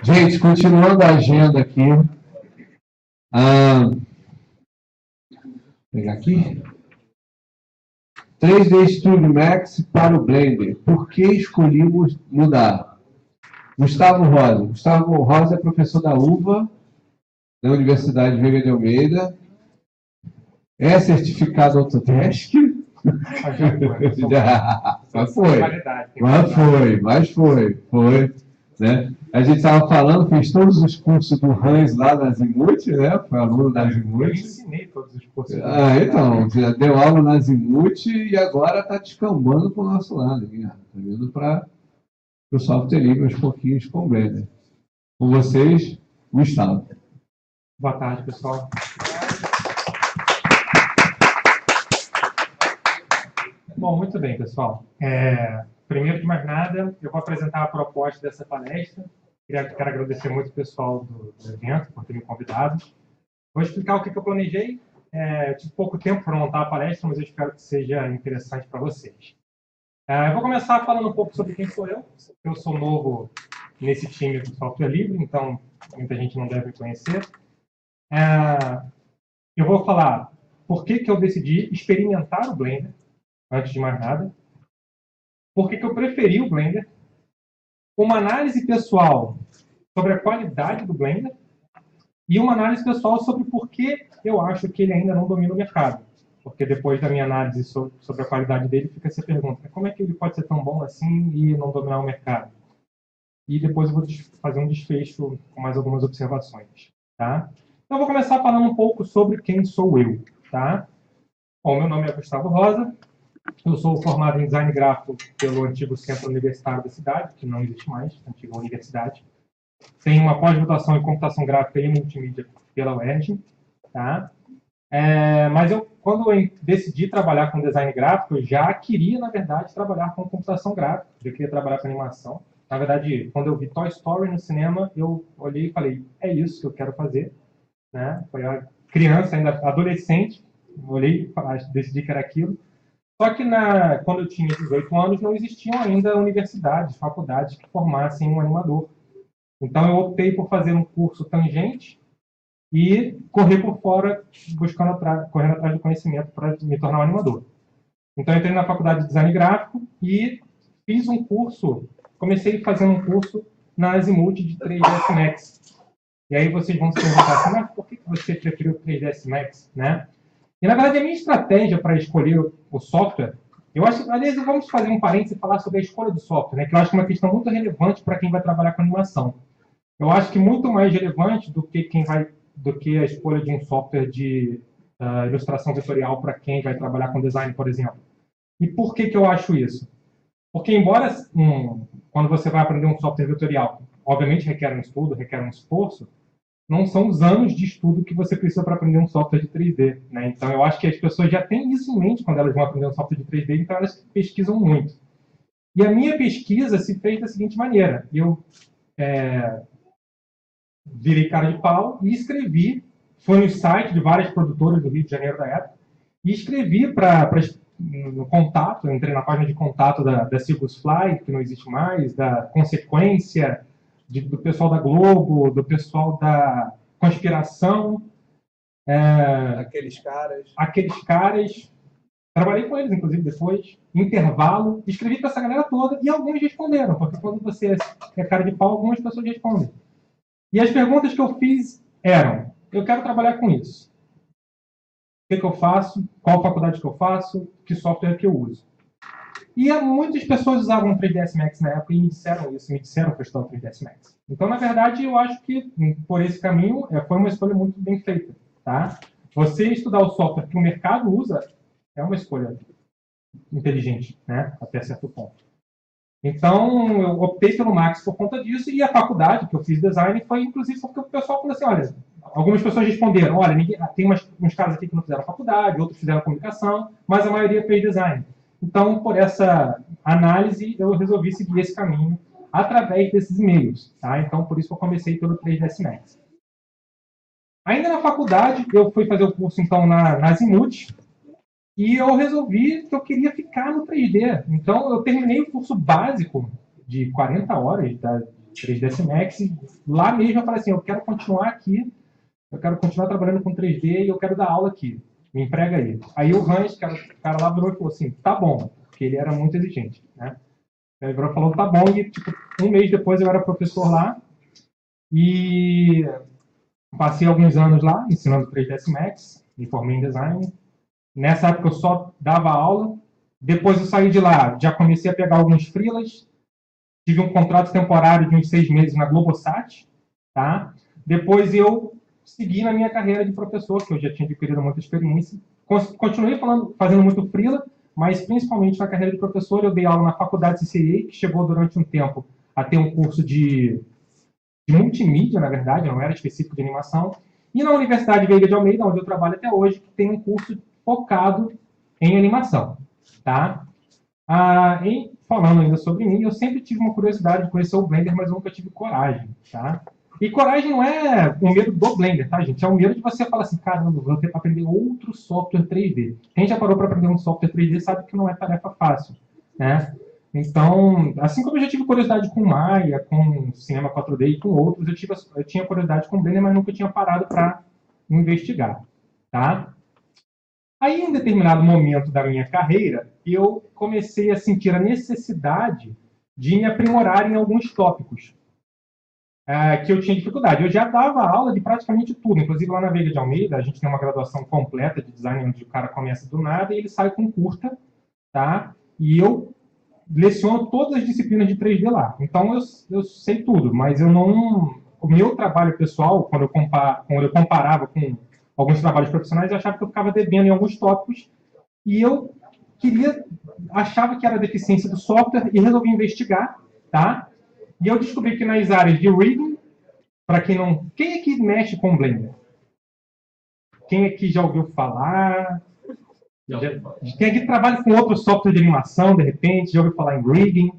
Gente, continuando a agenda aqui. Vou pegar aqui. 3D Studio Max para o Blender. Por que escolhemos mudar? Gustavo Rosa. Gustavo Rosa é professor da UVA, da Universidade Veiga de Almeida. É certificado Autodesk. Mas foi. Né? A gente estava falando, fez todos os cursos do Hans lá na Azimuth, né? Foi aluno da Azimuth. Eu ensinei todos os cursos. Então, já deu aula na Azimuth e agora está descambando para o nosso lado. Está indo para o software livre aos pouquinhos com o Blender. Com vocês, Gustavo. Boa tarde, pessoal. Bom, muito bem, pessoal. Primeiro de mais nada, eu vou apresentar a proposta dessa palestra. Quero agradecer muito o pessoal do evento por ter me convidado. Vou explicar o que eu planejei. Eu tive pouco tempo para montar a palestra, mas eu espero que seja interessante para vocês. Eu vou começar falando um pouco sobre quem sou eu. Eu sou novo nesse time do software livre, então muita gente não deve me conhecer. Eu vou falar por que eu decidi experimentar o Blender, antes de mais nada. Por que eu preferi o Blender, uma análise pessoal sobre a qualidade do Blender e uma análise pessoal sobre por que eu acho que ele ainda não domina o mercado. Porque depois da minha análise sobre a qualidade dele, fica essa pergunta: como é que ele pode ser tão bom assim e não dominar o mercado? E depois eu vou fazer um desfecho com mais algumas observações. Tá? Então eu vou começar falando um pouco sobre quem sou eu. Tá? Bom, meu nome é Gustavo Rosa. Eu sou formado em design gráfico pelo antigo Centro Universitário da cidade, que não existe mais, antiga universidade. Tenho uma pós-graduação em computação gráfica e multimídia pela UERJ. Tá? Mas quando eu decidi trabalhar com design gráfico, eu já queria, na verdade, trabalhar com computação gráfica. Eu queria trabalhar com animação. Na verdade, quando eu vi Toy Story no cinema, eu olhei e falei, é isso que eu quero fazer. Né? Foi uma criança, ainda adolescente, olhei e decidi que era aquilo. Só que quando eu tinha 18 anos, não existiam ainda universidades, faculdades que formassem um animador. Então eu optei por fazer um curso tangente e correr por fora, correndo atrás do conhecimento para me tornar um animador. Então eu entrei na faculdade de design gráfico e fiz um curso, comecei fazendo um curso na Azimuth de 3ds Max. E aí vocês vão se perguntar assim, mas por que você preferiu o 3ds Max, né? E, na verdade, a minha estratégia para escolher o software, eu acho, aliás, vamos fazer um parênteses e falar sobre a escolha do software, né, que eu acho que é uma questão muito relevante para quem vai trabalhar com animação. Eu acho que muito mais relevante do que a escolha de um software de ilustração vetorial para quem vai trabalhar com design, por exemplo. E por que eu acho isso? Porque, embora quando você vai aprender um software vetorial, obviamente requer um estudo, requer um esforço, não são os anos de estudo que você precisa para aprender um software de 3D. Né? Então, eu acho que as pessoas já têm isso em mente quando elas vão aprender um software de 3D, então elas pesquisam muito. E a minha pesquisa se fez da seguinte maneira. Eu virei cara de pau e escrevi, foi no site de várias produtoras do Rio de Janeiro da época, e escrevi no contato, entrei na página de contato da Circus Fly, que não existe mais, da Consequência, do pessoal da Globo, do pessoal da Conspiração. Aqueles caras. Trabalhei com eles, inclusive, depois. Intervalo. Escrevi para essa galera toda e alguns responderam, porque quando você é cara de pau, algumas pessoas respondem. E as perguntas que eu fiz eram: eu quero trabalhar com isso. O que eu faço? Qual faculdade que eu faço? Que software que eu uso? E muitas pessoas usavam o 3ds Max na época e me disseram isso, me disseram que eu estava no 3ds Max. Então, na verdade, eu acho que por esse caminho foi uma escolha muito bem feita. Tá? Você estudar o software que o mercado usa é uma escolha inteligente, né? Até certo ponto. Então, eu optei pelo Max por conta disso, e a faculdade que eu fiz design foi, inclusive, porque o pessoal falou assim, olha, algumas pessoas responderam, olha, tem uns caras aqui que não fizeram faculdade, outros fizeram comunicação, mas a maioria fez design. Então, por essa análise, eu resolvi seguir esse caminho através desses e-mails. Tá? Então, por isso que eu comecei pelo 3ds Max. Ainda na faculdade, eu fui fazer o curso, então, na Azimuth, e eu resolvi que eu queria ficar no 3D. Então, eu terminei o curso básico de 40 horas 3ds Max, e lá mesmo eu falei assim, eu quero continuar aqui, eu quero continuar trabalhando com 3D e eu quero dar aula aqui, me emprega aí. Aí o Hans, o cara lá virou e falou assim, tá bom, porque ele era muito exigente, né? Ele virou e falou, tá bom, e tipo, um mês depois eu era professor lá, e passei alguns anos lá, ensinando 3ds Max, me formei em design. Nessa época eu só dava aula, depois eu saí de lá, já comecei a pegar alguns freelas, tive um contrato temporário de uns 6 meses na Globosat, tá? Depois eu segui na minha carreira de professor, que eu já tinha adquirido muita experiência. Continuei fazendo muito freela, mas principalmente na carreira de professor, eu dei aula na faculdade CCA, que chegou durante um tempo a ter um curso de multimídia, na verdade, não era específico de animação, e na Universidade Veiga de Almeida, onde eu trabalho até hoje, que tem um curso focado em animação, tá? Falando ainda sobre mim, eu sempre tive uma curiosidade de conhecer o Blender, mas eu nunca tive coragem, tá? E coragem não é o medo do Blender, tá, gente? É o medo de você falar assim, caramba, vou ter que aprender outro software 3D. Quem já parou para aprender um software 3D sabe que não é tarefa fácil, né? Então, assim como eu já tive curiosidade com Maya, com Cinema 4D e com outros, eu tinha curiosidade com Blender, mas nunca tinha parado para investigar, tá? Aí, em determinado momento da minha carreira, eu comecei a sentir a necessidade de me aprimorar em alguns tópicos que eu tinha dificuldade. Eu já dava aula de praticamente tudo, inclusive lá na Veiga de Almeida, a gente tem uma graduação completa de design, onde o cara começa do nada e ele sai com curta, tá? E eu leciono todas as disciplinas de 3D lá. Então, eu sei tudo, mas eu não... O meu trabalho pessoal, quando eu comparava com alguns trabalhos profissionais, eu achava que eu ficava devendo em alguns tópicos e eu achava que era deficiência do software e resolvi investigar, tá? E eu descobri que nas áreas de rigging, para quem não... Quem é que mexe com Blender? Quem é que já ouviu falar? Quem é que trabalha com outro software de animação, de repente, já ouviu falar em rigging?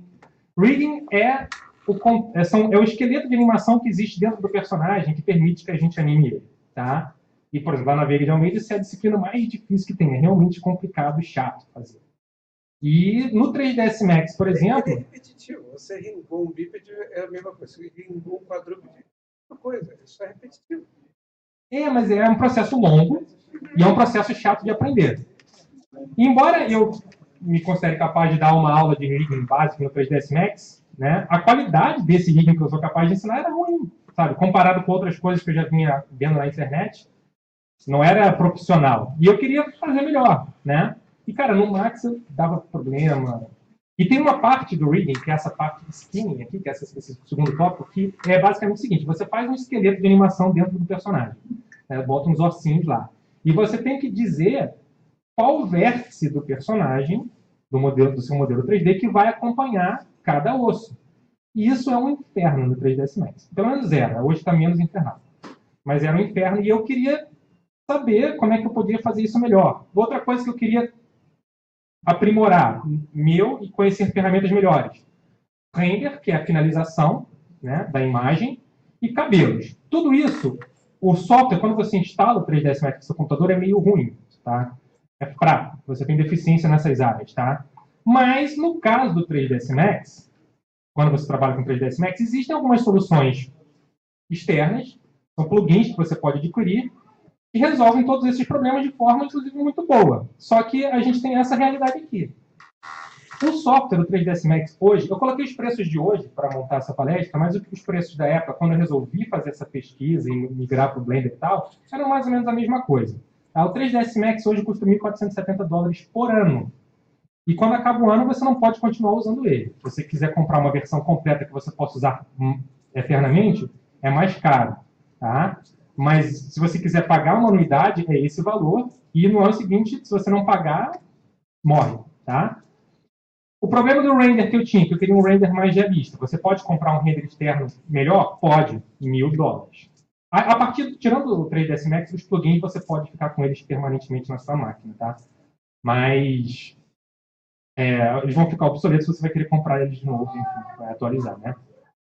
Rigging é o esqueleto de animação que existe dentro do personagem que permite que a gente anime ele, tá? E, por exemplo, lá na Veiga de Almeida, isso é a disciplina mais difícil que tem. É realmente complicado e chato fazer. E no 3ds Max, por exemplo... É repetitivo. Você ringou um bípede é a mesma coisa. Você ringou um quadrúpede é a mesma coisa. Isso é repetitivo. Mas é um processo longo e é um processo chato de aprender. E, embora eu me considere capaz de dar uma aula de rigging básico no 3ds Max, né, a qualidade desse rigging que eu sou capaz de ensinar era ruim, sabe? Comparado com outras coisas que eu já vinha vendo na internet, não era profissional. E eu queria fazer melhor, né? E, cara, no Max dava problema. E tem uma parte do rigging, que é essa parte de skinning aqui, que é esse segundo tópico, que é basicamente o seguinte: você faz um esqueleto de animação dentro do personagem, né? Bota uns ossinhos lá. E você tem que dizer qual vértice do personagem, do seu modelo 3D, que vai acompanhar cada osso. E isso é um inferno no 3ds Max. Pelo menos era, hoje está menos infernal. Mas era um inferno e eu queria saber como é que eu podia fazer isso melhor. Outra coisa que eu queria aprimorar e conhecer ferramentas melhores. Render, que é a finalização, né, da imagem, e cabelos. Tudo isso, o software, quando você instala o 3ds Max no seu computador, é meio ruim, tá? É fraco, você tem deficiência nessas áreas, tá? Mas, no caso do 3ds Max, quando você trabalha com 3ds Max, existem algumas soluções externas, são plugins que você pode adquirir, que resolvem todos esses problemas de forma, inclusive, muito boa. Só que a gente tem essa realidade aqui. O software do 3ds Max hoje, eu coloquei os preços de hoje para montar essa palestra, mas os preços da época, quando eu resolvi fazer essa pesquisa e migrar para o Blender e tal, eram mais ou menos a mesma coisa. O 3ds Max hoje custa $1.470 por ano. E quando acaba o ano, você não pode continuar usando ele. Se você quiser comprar uma versão completa que você possa usar eternamente, é mais caro, tá? Mas se você quiser pagar uma anuidade, é esse o valor. E no ano seguinte, se você não pagar, morre, tá? O problema do render que eu tinha, que eu queria um render mais realista. Você pode comprar um render externo melhor? Pode, $1.000. Tirando o 3ds Max, os plugins você pode ficar com eles permanentemente na sua máquina, tá? Mas eles vão ficar obsoletos se você vai querer comprar eles de novo, enfim, vai atualizar, né?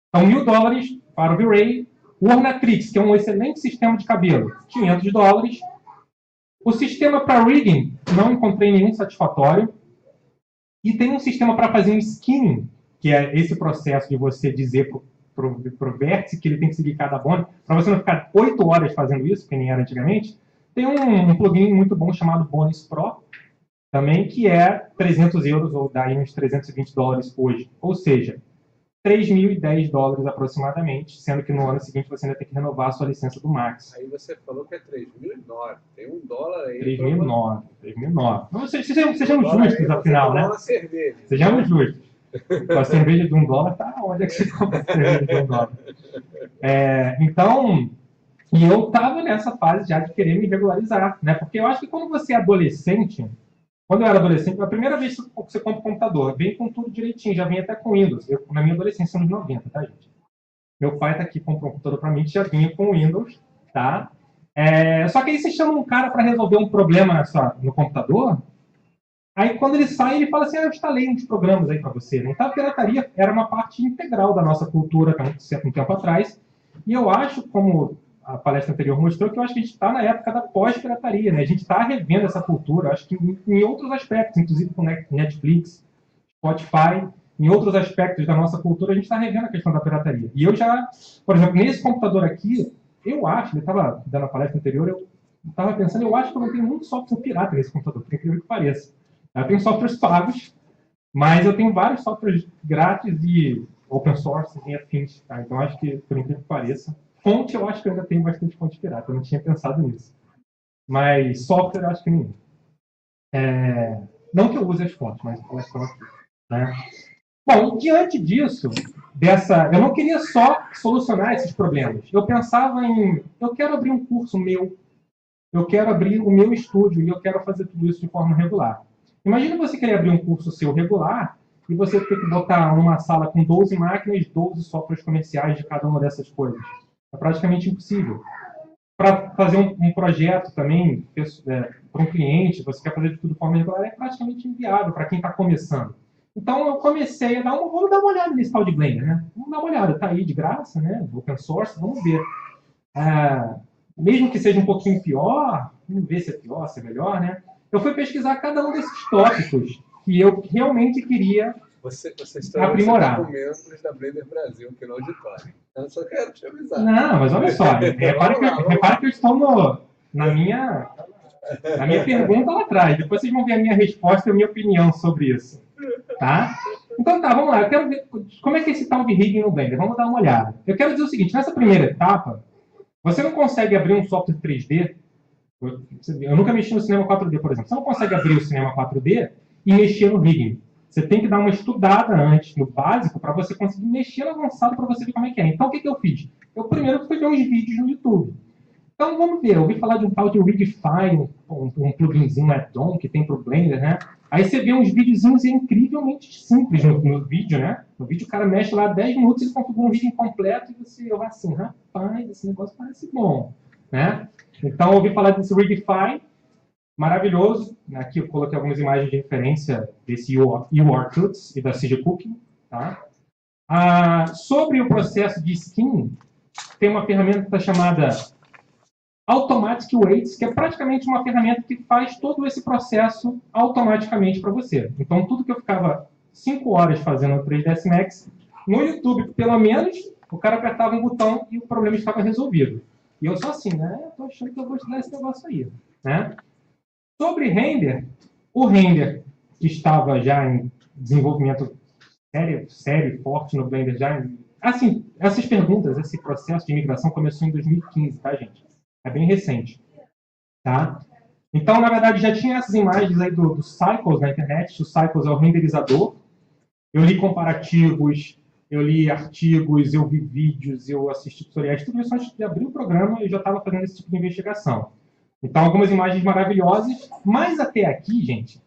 Então, $1.000 para o V-Ray. O Ornatrix, que é um excelente sistema de cabelo, $500. O sistema para rigging, não encontrei nenhum satisfatório. E tem um sistema para fazer um skinning, que é esse processo de você dizer pro vértice que ele tem que seguir cada bônus, para você não ficar 8 horas fazendo isso, que nem era antigamente, tem um plugin muito bom chamado Bonus Pro, também, que é 300 euros, ou daí uns 320 dólares hoje. Ou seja, 3.010 dólares aproximadamente, sendo que no ano seguinte você ainda tem que renovar a sua licença do Max. Aí você falou que é 3.009. Tem $1 aí. 3.009. 3.009. Sejamos justos, afinal, né? Cerveja. Sejamos justos. A cerveja de $1 tá onde é que você compra a cerveja de $1? Então, e eu tava nessa fase já de querer me regularizar, né? Porque eu acho que quando você é adolescente, quando eu era adolescente, a primeira vez que você compra um computador, vem com tudo direitinho, já vem até com Windows. Eu, na minha adolescência, anos 90, tá, gente? Meu pai tá aqui, comprou um computador para mim que já vinha com Windows, tá? Só que aí você chama um cara para resolver um problema no computador, aí quando ele sai, ele fala assim, eu instalei uns programas aí para você. Então a pirataria era uma parte integral da nossa cultura um tempo atrás, e eu acho, como a palestra anterior mostrou, que eu acho que a gente está na época da pós-pirataria, né? A gente está revendo essa cultura, acho que em outros aspectos, inclusive com Netflix, Spotify, em outros aspectos da nossa cultura, a gente está revendo a questão da pirataria. E eu já, por exemplo, nesse computador aqui, eu acho, ele estava dando a palestra anterior, eu estava pensando, eu acho que eu não tenho muito software pirata nesse computador, por incrível que pareça. Eu tenho softwares pagos, mas eu tenho vários softwares grátis e open source e afins, tá? Então acho que, por incrível que pareça, fonte eu acho que eu ainda tenho bastante fonte pirata, eu não tinha pensado nisso. Mas software eu acho que nenhum. Não que eu use as fontes, mas elas estão aqui, né? Bom, diante disso, eu não queria só solucionar esses problemas. Eu pensava eu quero abrir um curso meu, eu quero abrir o meu estúdio e eu quero fazer tudo isso de forma regular. Imagina você querer abrir um curso seu regular e você ter que botar uma sala com 12 máquinas, 12 softwares comerciais de cada uma dessas coisas. É praticamente impossível. Para fazer um projeto também, para um cliente, você quer fazer de tudo de forma regular, é praticamente inviável para quem está começando. Então eu comecei a vamos dar uma olhada nesse tal de Blender, né? Vamos dar uma olhada, está aí de graça, né? Open source, vamos ver. Mesmo que seja um pouquinho pior, vamos ver se é pior, se é melhor, né? Eu fui pesquisar cada um desses tópicos que eu realmente queria aprimorar. Documentos da Blender Brasil, que no auditório. Eu só quero te avisar. Não, mas olha só, repara que eu estou na minha pergunta lá atrás. Depois vocês vão ver a minha resposta e a minha opinião sobre isso. Tá? Então tá, vamos lá. Eu quero ver como é que é esse tal de rigging no Blender. Vamos dar uma olhada. Eu quero dizer o seguinte, nessa primeira etapa, você não consegue abrir um software 3D. Eu nunca mexi no Cinema 4D, por exemplo. Você não consegue abrir o Cinema 4D e mexer no rigging. Você tem que dar uma estudada antes, no básico, para você conseguir mexer no avançado para você ver como é que é. Então, o que eu fiz? Eu primeiro fui ver uns vídeos no YouTube. Então, vamos ver. Eu ouvi falar de um tal de Rigify, um pluginzinho add-on que tem para o Blender, né? Aí você vê uns videozinhos incrivelmente simples no vídeo, né? No vídeo o cara mexe lá 10 minutos, ele configura um vídeo incompleto e você vai assim, rapaz, esse negócio parece bom, né? Então, eu ouvi falar desse Rigify, maravilhoso. Aqui eu coloquei algumas imagens de referência desse URTools e da CG Cooking. Tá? Sobre o processo de skin, tem uma ferramenta chamada Automatic Weights, que é praticamente uma ferramenta que faz todo esse processo automaticamente para você. Então, tudo que eu ficava 5 horas fazendo no 3ds Max, no YouTube, pelo menos, o cara apertava um botão e o problema estava resolvido. E eu sou assim, né? Eu tô achando que eu vou estudar esse negócio aí, né? Sobre render, o render que estava já em desenvolvimento sério, forte no Blender, assim, essas perguntas, esse processo de migração começou em 2015, tá, gente? É bem recente, tá? Então, na verdade, já tinha essas imagens aí do Cycles na internet. O Cycles é o renderizador. Eu li comparativos, eu li artigos, eu vi vídeos, eu assisti tutoriais, tudo isso antes de abrir o programa eu já estava fazendo esse tipo de investigação. Então, algumas imagens maravilhosas, mas até aqui, gente,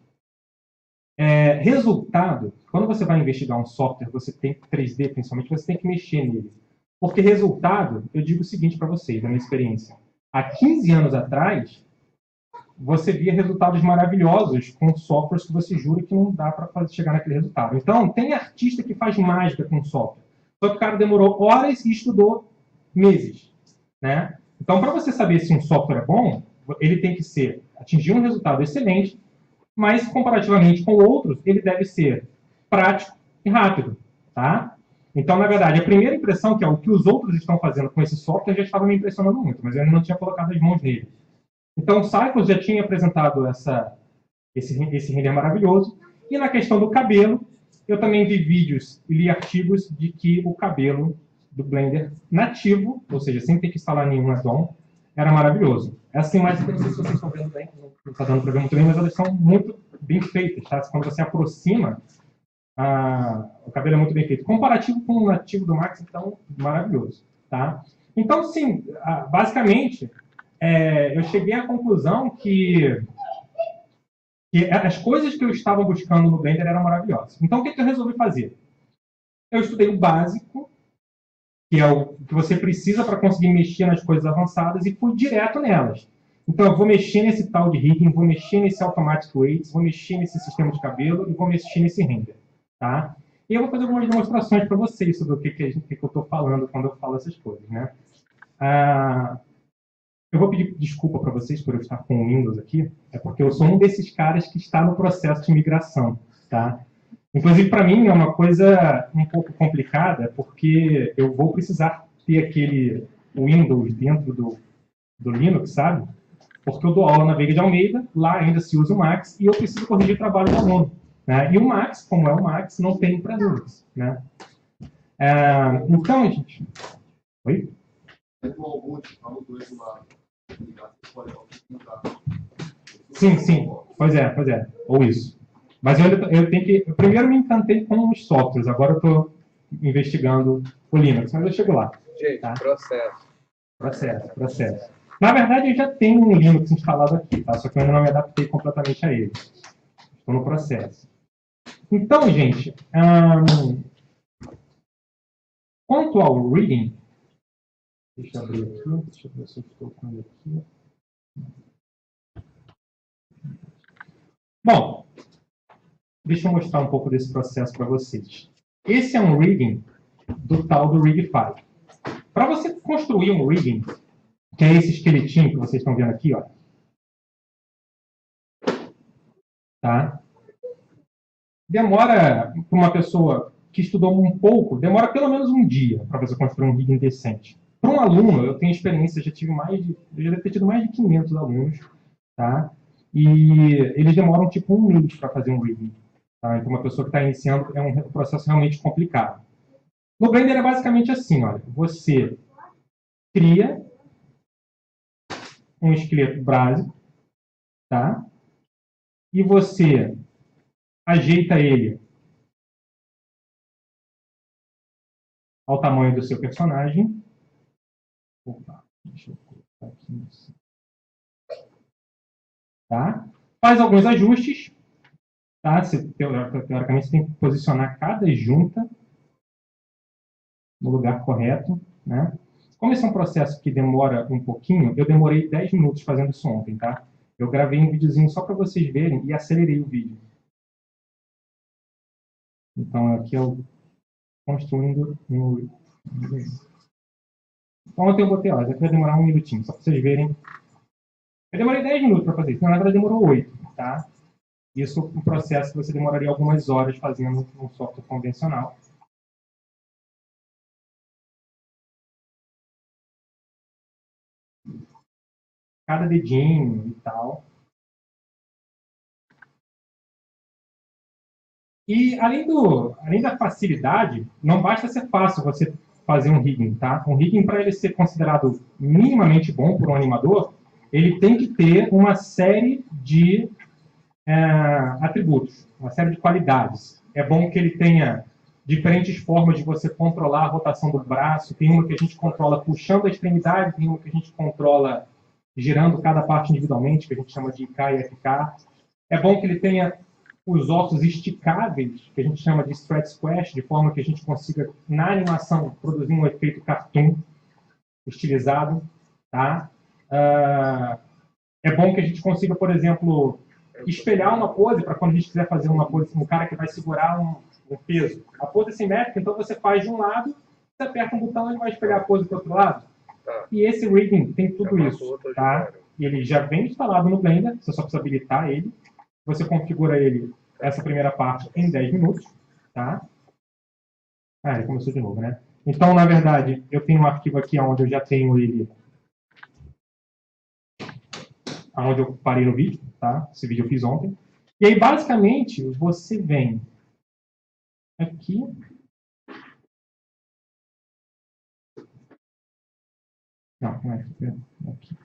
resultado, quando você vai investigar um software, você tem 3D principalmente, você tem que mexer nele. Porque resultado, eu digo o seguinte para vocês, da minha experiência. Há 15 anos atrás, você via resultados maravilhosos com softwares que você jura que não dá para chegar naquele resultado. Então, tem artista que faz mágica com software. Só que o cara demorou horas e estudou meses, né? Então, para você saber se um software é bom, ele tem que atingir um resultado excelente, mas, comparativamente com outros, ele deve ser prático e rápido, tá? Então, na verdade, a primeira impressão, que é o que os outros estão fazendo com esse software, já estava me impressionando muito, mas eu ainda não tinha colocado as mãos nele. Então, o Cycles já tinha apresentado esse render maravilhoso. E na questão do cabelo, eu também vi vídeos e li artigos de que o cabelo do Blender nativo, ou seja, sem ter que instalar nenhum add-on, era maravilhoso. Essas imagens, não sei se vocês estão vendo bem, não está dando para ver muito bem, mas elas são muito bem feitas. Tá? Quando você aproxima, o cabelo é muito bem feito. Comparativo com o nativo do Max, então, maravilhoso. Tá? Então, sim, basicamente, eu cheguei à conclusão que as coisas que eu estava buscando no Blender eram maravilhosas. Então, o que eu resolvi fazer? Eu estudei o básico, que é o que você precisa para conseguir mexer nas coisas avançadas, e fui direto nelas. Então, eu vou mexer nesse tal de rigging, vou mexer nesse automatic weights, vou mexer nesse sistema de cabelo e vou mexer nesse render. Tá? E eu vou fazer algumas demonstrações para vocês sobre o que eu estou falando quando eu falo essas coisas. Né? Eu vou pedir desculpa para vocês por eu estar com o Windows aqui, é porque eu sou um desses caras que está no processo de migração. Tá? Inclusive, para mim, é uma coisa um pouco complicada, porque eu vou precisar ter aquele Windows dentro do Linux, sabe? Porque eu dou aula na Veiga de Almeida, lá ainda se usa o Max, e eu preciso corrigir o trabalho do aluno. Né? E o Max, como é o Max, não tem para Linux. Né? Então, gente... Oi? Sim, sim. Pois é. Ou isso. Mas eu tenho que... Eu primeiro me encantei com os softwares, agora eu estou investigando o Linux, mas eu chego lá. Gente, tá? Processo. Na verdade, eu já tenho um Linux instalado aqui, tá? Só que eu ainda não me adaptei completamente a ele. Estou no processo. Então, gente, quanto ao rigging, deixa eu abrir aqui, deixa eu ver se eu estou com ele aqui. Bom, deixa eu mostrar um pouco desse processo para vocês. Esse é um rigging do tal do Rigify. Para você construir um rigging, que é esse esqueletinho que vocês estão vendo aqui, ó. Tá? Demora, para uma pessoa que estudou um pouco, demora pelo menos um dia para você construir um rigging decente. Para um aluno, eu tenho experiência, eu já devo ter tido mais de 500 alunos, tá? E eles demoram tipo um mês para fazer um rigging. Tá? Então, uma pessoa que está iniciando é um processo realmente complicado. No Blender é basicamente assim, olha, você cria um esqueleto básico, tá? E você ajeita ele ao tamanho do seu personagem. Opa, deixa eu colocar aqui. Tá? Faz alguns ajustes. Tá? Teoricamente, você tem que posicionar cada junta no lugar correto. Né? Como esse é um processo que demora um pouquinho, eu demorei 10 minutos fazendo isso ontem. Tá? Eu gravei um videozinho só para vocês verem e acelerei o vídeo. Então, aqui eu construindo um... Ontem eu botei, ó, aqui vai demorar um minutinho, só para vocês verem. Eu demorei 10 minutos para fazer isso, na verdade demorou 8, tá? Isso é um processo que você demoraria algumas horas fazendo um software convencional. Cada dedinho e tal. E além da facilidade, não basta ser fácil você fazer um rigging, tá? Um rigging, para ele ser considerado minimamente bom por um animador, ele tem que ter uma série de atributos, uma série de qualidades. É bom que ele tenha diferentes formas de você controlar a rotação do braço. Tem uma que a gente controla puxando a extremidade, tem uma que a gente controla girando cada parte individualmente, que a gente chama de IK e FK. É bom que ele tenha os ossos esticáveis, que a gente chama de stretch squash, de forma que a gente consiga, na animação, produzir um efeito cartoon estilizado. Tá? É bom que a gente consiga, por exemplo, espelhar uma pose, para quando a gente quiser fazer uma pose, um cara que vai segurar um peso. A pose é simétrica, então você faz de um lado, você aperta um botão e ele vai espelhar a pose do outro lado. Tá. E esse rigging tem tudo isso. Tá? E ele já vem instalado no Blender, você só precisa habilitar ele. Você configura ele, essa primeira parte, em 10 minutos. Tá? Ah, ele começou de novo, né? Então, na verdade, eu tenho um arquivo aqui onde eu já tenho ele, onde eu parei no vídeo, tá? Esse vídeo eu fiz ontem. E aí, basicamente, você vem aqui. Não é aqui, é aqui.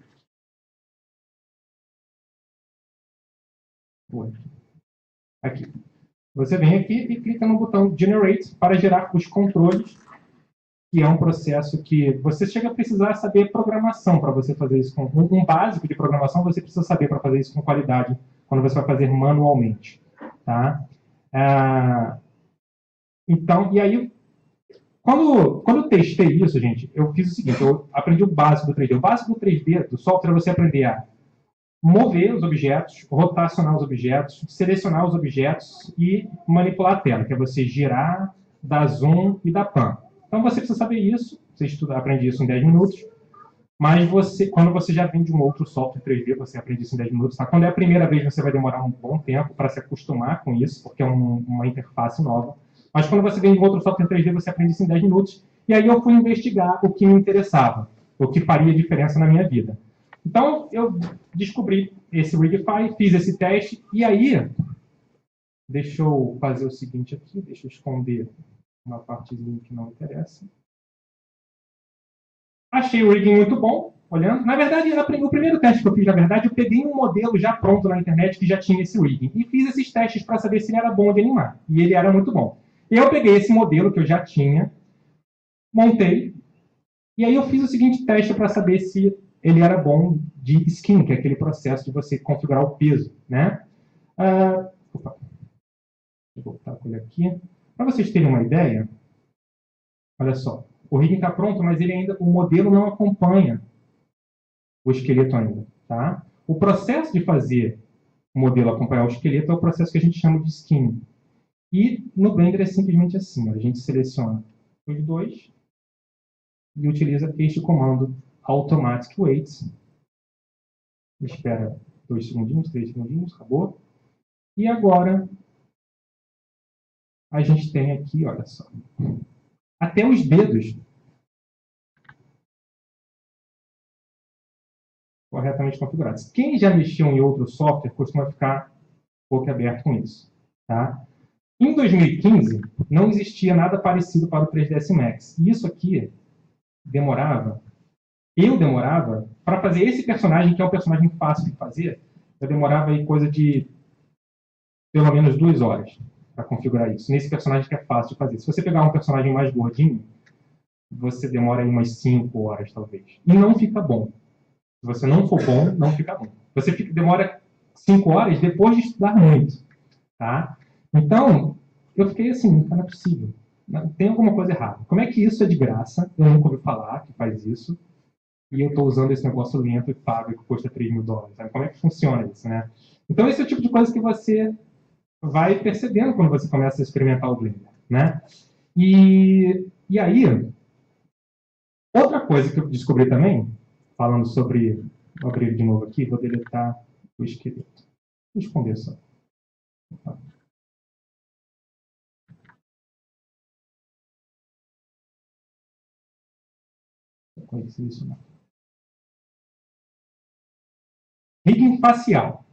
Aqui. Você vem aqui e clica no botão Generate para gerar os controles, que é um processo que você chega a precisar saber programação para você fazer isso. Com um básico de programação você precisa saber para fazer isso com qualidade, quando você vai fazer manualmente. Tá? Então, e aí, quando eu testei isso, gente, eu fiz o seguinte, eu aprendi o básico do 3D. O básico do 3D, do software, é você aprender a mover os objetos, rotacionar os objetos, selecionar os objetos e manipular a tela, que é você girar, dar zoom e dar pan. Então você precisa saber isso, você aprende isso em 10 minutos, mas quando você já vem de um outro software 3D, você aprende isso em 10 minutos. Tá? Quando é a primeira vez, você vai demorar um bom tempo para se acostumar com isso, porque é uma interface nova. Mas quando você vem de um outro software 3D, você aprende isso em 10 minutos. E aí eu fui investigar o que me interessava, o que faria diferença na minha vida. Então, eu descobri esse Rigify, fiz esse teste, e aí, deixa eu fazer o seguinte aqui, deixa eu esconder uma partezinha que não interessa. Achei o rigging muito bom, olhando. Na verdade, o primeiro teste que eu fiz, na verdade, eu peguei um modelo já pronto na internet que já tinha esse rigging, e fiz esses testes para saber se ele era bom de animar, e ele era muito bom. Eu peguei esse modelo que eu já tinha, montei, e aí eu fiz o seguinte teste para saber se ele era bom de skin, que é aquele processo de você configurar o peso, né? Opa. Vou voltar com ele aqui. Para vocês terem uma ideia, olha só, o rigging está pronto, mas o modelo não acompanha o esqueleto ainda, tá? O processo de fazer o modelo acompanhar o esqueleto é o processo que a gente chama de skin. E no Blender é simplesmente assim, a gente seleciona os dois e utiliza este comando Automatic Weights. Espera 2 segundinhos, 3 segundinhos, acabou. E agora a gente tem aqui, olha só, até os dedos corretamente configurados. Quem já mexeu em outro software costuma ficar boquiaberto com isso. Tá? Em 2015, não existia nada parecido para o 3ds Max. E isso aqui eu demorava, para fazer esse personagem, que é um personagem fácil de fazer, eu demorava aí coisa de pelo menos 2 horas para configurar isso. Nesse personagem que é fácil de fazer. Se você pegar um personagem mais gordinho, você demora aí umas 5 horas, talvez. E não fica bom. Se você não for bom, não fica bom. Você demora 5 horas depois de estudar muito. Tá? Então, eu fiquei assim, não é possível. Tem alguma coisa errada. Como é que isso é de graça? Eu nunca ouvi falar que faz isso. E eu estou usando esse negócio lento e pago que custa $3.000. Sabe? Como é que funciona isso, né? Então, esse é o tipo de coisa que você vai percebendo quando você começa a experimentar o Blender, né? E aí, outra coisa que eu descobri também, falando sobre... Vou abrir ele de novo aqui, vou deletar o esqueleto. Vou esconder só. Não conheci isso, não. Rigging facial.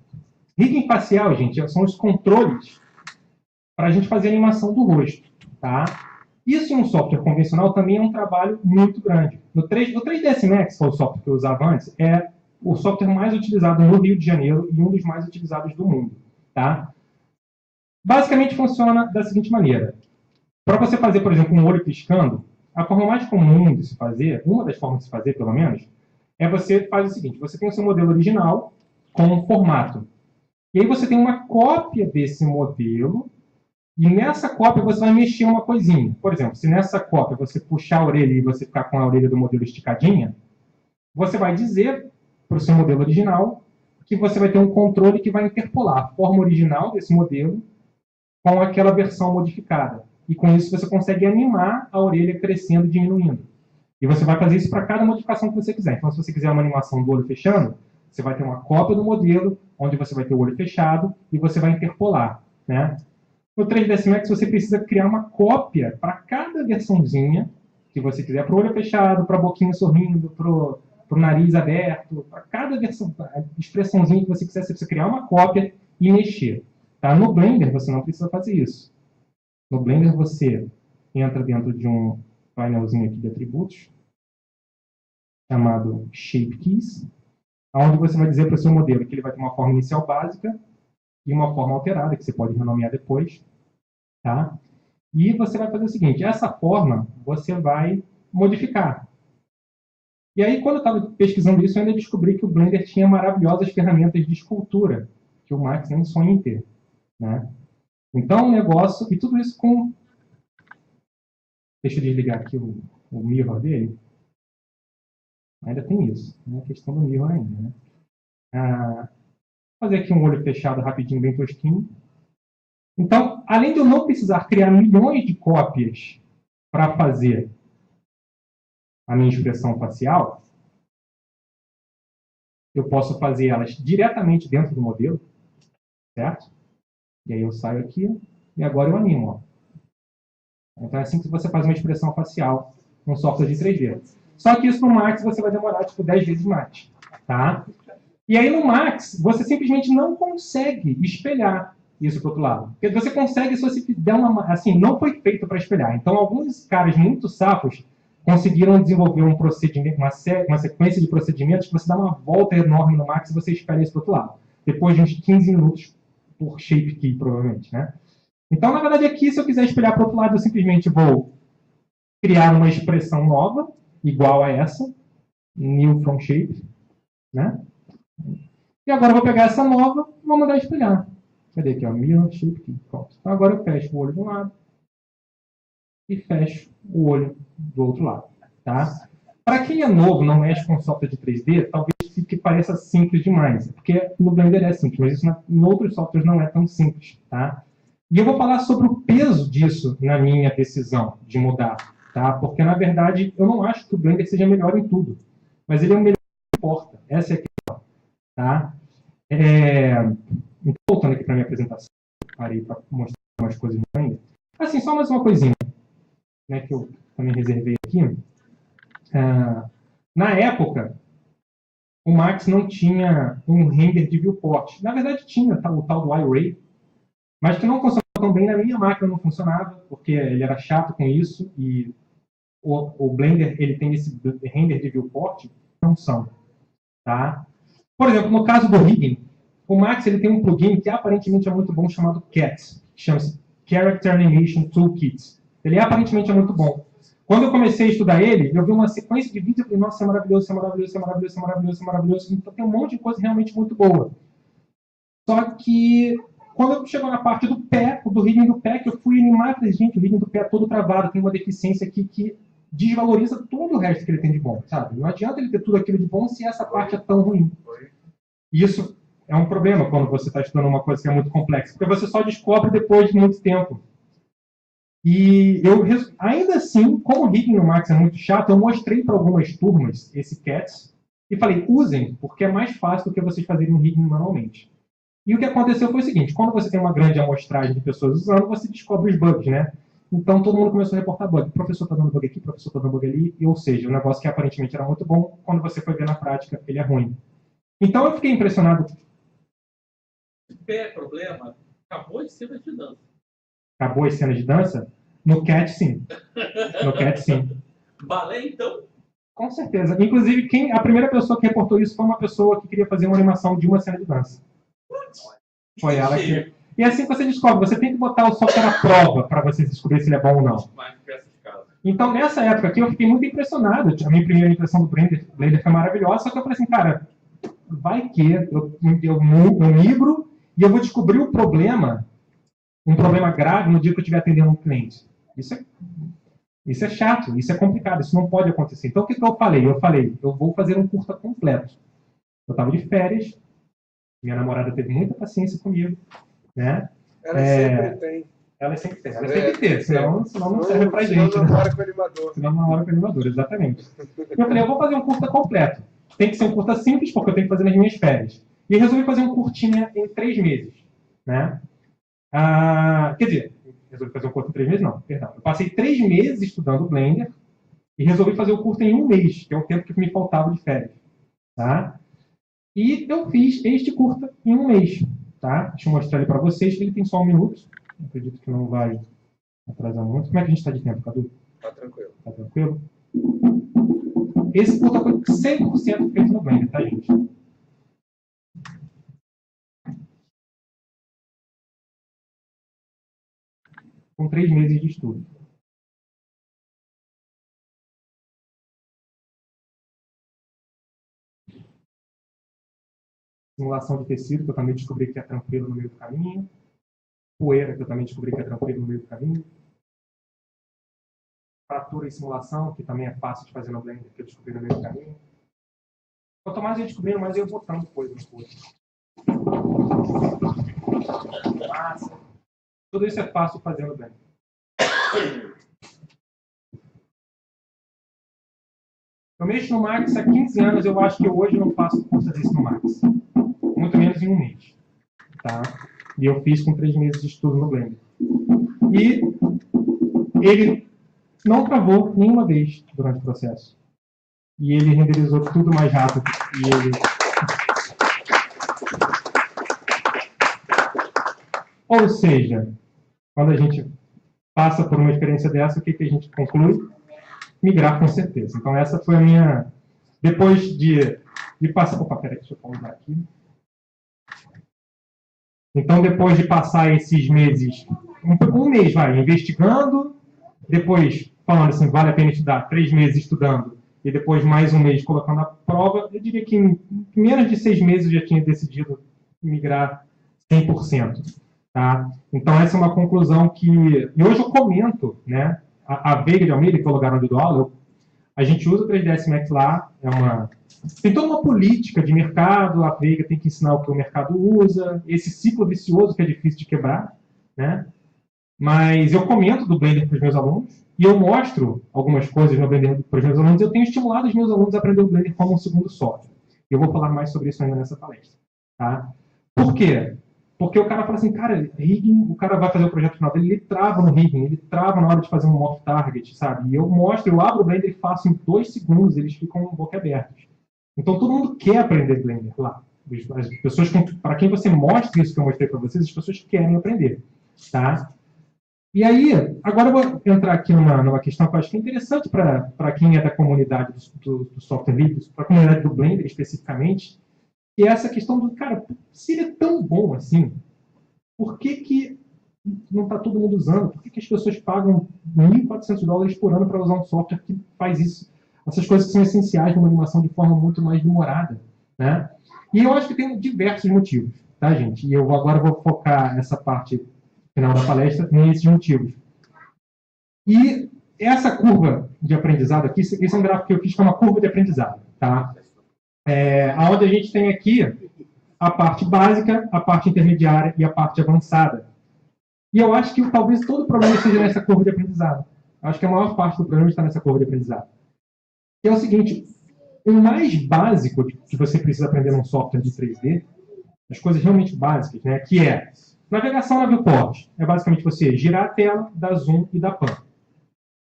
Rigging facial, gente, são os controles para a gente fazer a animação do rosto. Tá? Isso em um software convencional também é um trabalho muito grande. No 3ds Max, que é o software que eu usava antes, é o software mais utilizado no Rio de Janeiro e um dos mais utilizados do mundo. Tá? Basicamente funciona da seguinte maneira. Para você fazer, por exemplo, um olho piscando, a forma mais comum de se fazer, uma das formas de se fazer, pelo menos, é você faz o seguinte, você tem o seu modelo original com um formato. E aí você tem uma cópia desse modelo, e nessa cópia você vai mexer uma coisinha. Por exemplo, se nessa cópia você puxar a orelha e você ficar com a orelha do modelo esticadinha, você vai dizer para o seu modelo original que você vai ter um controle que vai interpolar a forma original desse modelo com aquela versão modificada. E com isso você consegue animar a orelha crescendo e diminuindo. E você vai fazer isso para cada modificação que você quiser. Então, se você quiser uma animação do olho fechando, você vai ter uma cópia do modelo, onde você vai ter o olho fechado, e você vai interpolar. Né? No 3ds Max você precisa criar uma cópia para cada versãozinha que você quiser, para o olho fechado, para a boquinha sorrindo, para o nariz aberto, para cada versão, a expressãozinha que você quiser, você precisa criar uma cópia e mexer. Tá? No Blender você não precisa fazer isso. No Blender você entra dentro de um painelzinho aqui de atributos, chamado Shape Keys, onde você vai dizer para o seu modelo que ele vai ter uma forma inicial básica e uma forma alterada, que você pode renomear depois. Tá? E você vai fazer o seguinte, essa forma você vai modificar. E aí, quando eu estava pesquisando isso, eu ainda descobri que o Blender tinha maravilhosas ferramentas de escultura, que o Max nem sonha em ter. Né? Então, o negócio, e tudo isso com... Deixa eu desligar aqui o mirror dele. Ainda tem isso, né? A questão do mirror ainda. Né? Vou fazer aqui um olho fechado rapidinho, bem tosquinho. Então, além de eu não precisar criar milhões de cópias para fazer a minha expressão facial, eu posso fazer elas diretamente dentro do modelo, certo? E aí eu saio aqui e agora eu animo. Ó. Então é assim que você faz uma expressão facial num software de 3D. Só que isso no Max você vai demorar tipo 10 vezes mais. Tá? E aí no Max você simplesmente não consegue espelhar isso para o outro lado. Porque você consegue se você der uma... Assim, não foi feito para espelhar. Então alguns caras muito safos conseguiram desenvolver um procedimento, uma sequência de procedimentos que você dá uma volta enorme no Max e você espelha isso para o outro lado. Depois de uns 15 minutos por shape key, provavelmente. Né? Então, na verdade, aqui, se eu quiser espelhar para o outro lado, eu simplesmente vou criar uma expressão nova, igual a essa, new from shape. Né? E agora eu vou pegar essa nova e vou mandar espelhar. Cadê aqui? Ó? Mirror shape key. Pronto. Então, agora eu fecho o olho de um lado e fecho o olho do outro lado. Tá? Para quem é novo, não mexe com software de 3D, talvez fique pareça simples demais. Porque no Blender é simples, mas isso em outros softwares não é tão simples. Tá? E eu vou falar sobre o peso disso na minha decisão de mudar. Tá? Porque, na verdade, eu não acho que o Blender seja melhor em tudo. Mas ele é o melhor que importa. Essa é a questão. Tá? Então, voltando aqui para a minha apresentação, parei para mostrar umas coisas no Blender. Assim, só mais uma coisinha, né, que eu também reservei aqui. Na época, o Max não tinha um render de viewport. Na verdade, tinha o tal do iRay, mas que não funcionava tão bem na minha máquina, não funcionava, porque ele era chato com isso, e o Blender ele tem esse render de viewport, não são. Tá? Por exemplo, no caso do rigging, o Max ele tem um plugin que aparentemente é muito bom, chamado CAT, que chama-se Character Animation Toolkit. Ele aparentemente é muito bom. Quando eu comecei a estudar ele, eu vi uma sequência de vídeos e falei, nossa, isso é maravilhoso, isso é maravilhoso, isso é maravilhoso, isso é maravilhoso, isso é maravilhoso. Então tem um monte de coisa realmente muito boa. Só que quando eu chego na parte do pé, do rigging do pé, que eu fui animar, falei, gente, o rigging do pé é todo travado, tem uma deficiência aqui que desvaloriza todo o resto que ele tem de bom, sabe? Não adianta ele ter tudo aquilo de bom se essa parte é tão ruim. Isso é um problema quando você está estudando uma coisa que é muito complexa, porque você só descobre depois de muito tempo. E eu, ainda assim, como o rigging no Max é muito chato, eu mostrei para algumas turmas esse CAT e falei, usem, porque é mais fácil do que vocês fazerem um rigging manualmente. E o que aconteceu foi o seguinte, quando você tem uma grande amostragem de pessoas usando, você descobre os bugs, né? Então todo mundo começou a reportar bug. O professor está dando bug aqui, o professor está dando bug ali, ou seja, o negócio que aparentemente era muito bom, quando você foi ver na prática, ele é ruim. Então eu fiquei impressionado. Pé, problema, acabou as cenas de dança. Acabou as cenas de dança? No CAT, sim. No CAT, sim. Balé, então? Com certeza. Inclusive, a primeira pessoa que reportou isso foi uma pessoa que queria fazer uma animação de uma cena de dança. Foi ela que... E assim que você descobre, você tem que botar o software à prova para você descobrir se ele é bom ou não. Então, nessa época aqui, eu fiquei muito impressionado. A minha primeira impressão do Blender foi maravilhosa, só que eu falei assim, cara, vai que eu migro e eu vou descobrir o problema, um problema grave, no dia que eu estiver atendendo um cliente. Isso é chato, isso é complicado, isso não pode acontecer. Então, o que eu falei? Eu vou fazer um curta completo. Eu estava de férias, minha namorada teve muita paciência comigo, né? Ela sempre tem. Ela sempre tem, senão não serve pra gente. Senão não hora com o animador. Senão não hora com o animador, exatamente. Eu falei, eu vou fazer um curta completo. Tem que ser um curta simples, porque eu tenho que fazer nas minhas férias. E eu resolvi fazer um curtinha em 3 meses, né? Quer dizer, resolvi fazer o curso em 3 meses? Não, perdão. Eu passei 3 meses estudando o Blender e resolvi fazer o curso em 1 mês, que é o tempo que me faltava de férias. Tá? E eu fiz este curta em 1 mês. Tá? Deixa eu mostrar ele para vocês, que ele tem só 1 minuto. Eu acredito que não vai atrasar muito. Como é que a gente está de tempo, Cadu? Tá tranquilo. Tá tranquilo? Esse curta foi 100% feito no Blender, tá, gente? Com 3 meses de estudo. Simulação de tecido, que eu também descobri que é tranquilo no meio do caminho. Poeira, que eu também descobri que é tranquilo no meio do caminho. Fratura e simulação, que também é fácil de fazer no Blender, que eu descobri no meio do caminho. Quanto mais eu descobrindo, mais eu ia botando coisa no curso. Massa. Tudo isso é fácil de fazer no Blender. Eu mexo no Max há 15 anos, eu acho que hoje eu não faço curso desse no Max. Muito menos em 1 mês. Tá? E eu fiz com 3 meses de estudo no Blender. E ele não travou nenhuma vez durante o processo. E ele renderizou tudo mais rápido. E ele... Ou seja, quando a gente passa por uma experiência dessa, o que a gente conclui? Migrar com certeza. Então essa foi a minha... Depois de passar... Opa, peraí, deixa eu pausar aqui. Então, depois de passar esses meses, 1 mês, investigando, depois falando assim, vale a pena estudar, 3 meses estudando, e depois mais 1 mês colocando a prova, eu diria que em menos de 6 meses eu já tinha decidido migrar 100%. Tá? Então, essa é uma conclusão que... E hoje eu comento, né? A Veiga de Almeida, que é o lugar onde eu dou aula, a gente usa o 3ds Max lá, tem toda uma política de mercado, a Veiga tem que ensinar o que o mercado usa, esse ciclo vicioso que é difícil de quebrar, né? Mas eu comento do Blender para os meus alunos, e eu mostro algumas coisas no Blender para os meus alunos, eu tenho estimulado os meus alunos a aprender o Blender como um segundo software. Eu vou falar mais sobre isso ainda nessa palestra. Tá? Por quê? Porque o cara fala assim, cara, rigging, o cara vai fazer o projeto final dele, ele trava no rigging, ele trava na hora de fazer um off-target, sabe? E eu mostro, eu abro o Blender e faço em 2 segundos, eles ficam boquiabertos. Então todo mundo quer aprender Blender lá. As pessoas, para quem você mostra isso que eu mostrei para vocês, as pessoas querem aprender. Tá? E aí, agora eu vou entrar aqui numa questão que eu acho que é interessante para quem é da comunidade do software livre, para a comunidade do Blender especificamente, e é essa questão do, cara, se ele é tão bom assim, por que não está todo mundo usando? Por que as pessoas pagam $1.400 por ano para usar um software que faz isso? Essas coisas que são essenciais numa animação de forma muito mais demorada. Né? E eu acho que tem diversos motivos, tá, gente? E eu agora vou focar essa parte final da palestra nesses motivos. E essa curva de aprendizado aqui, esse é um gráfico que eu fiz que é uma curva de aprendizado. Tá? Onde a gente tem aqui a parte básica, a parte intermediária e a parte avançada. E eu acho que talvez todo o problema esteja nessa curva de aprendizado. Eu acho que a maior parte do problema está nessa curva de aprendizado. Que é o seguinte, o mais básico que você precisa aprender num software de 3D, as coisas realmente básicas, né, que é navegação na viewport. É basicamente você girar a tela, dar zoom e dar pan.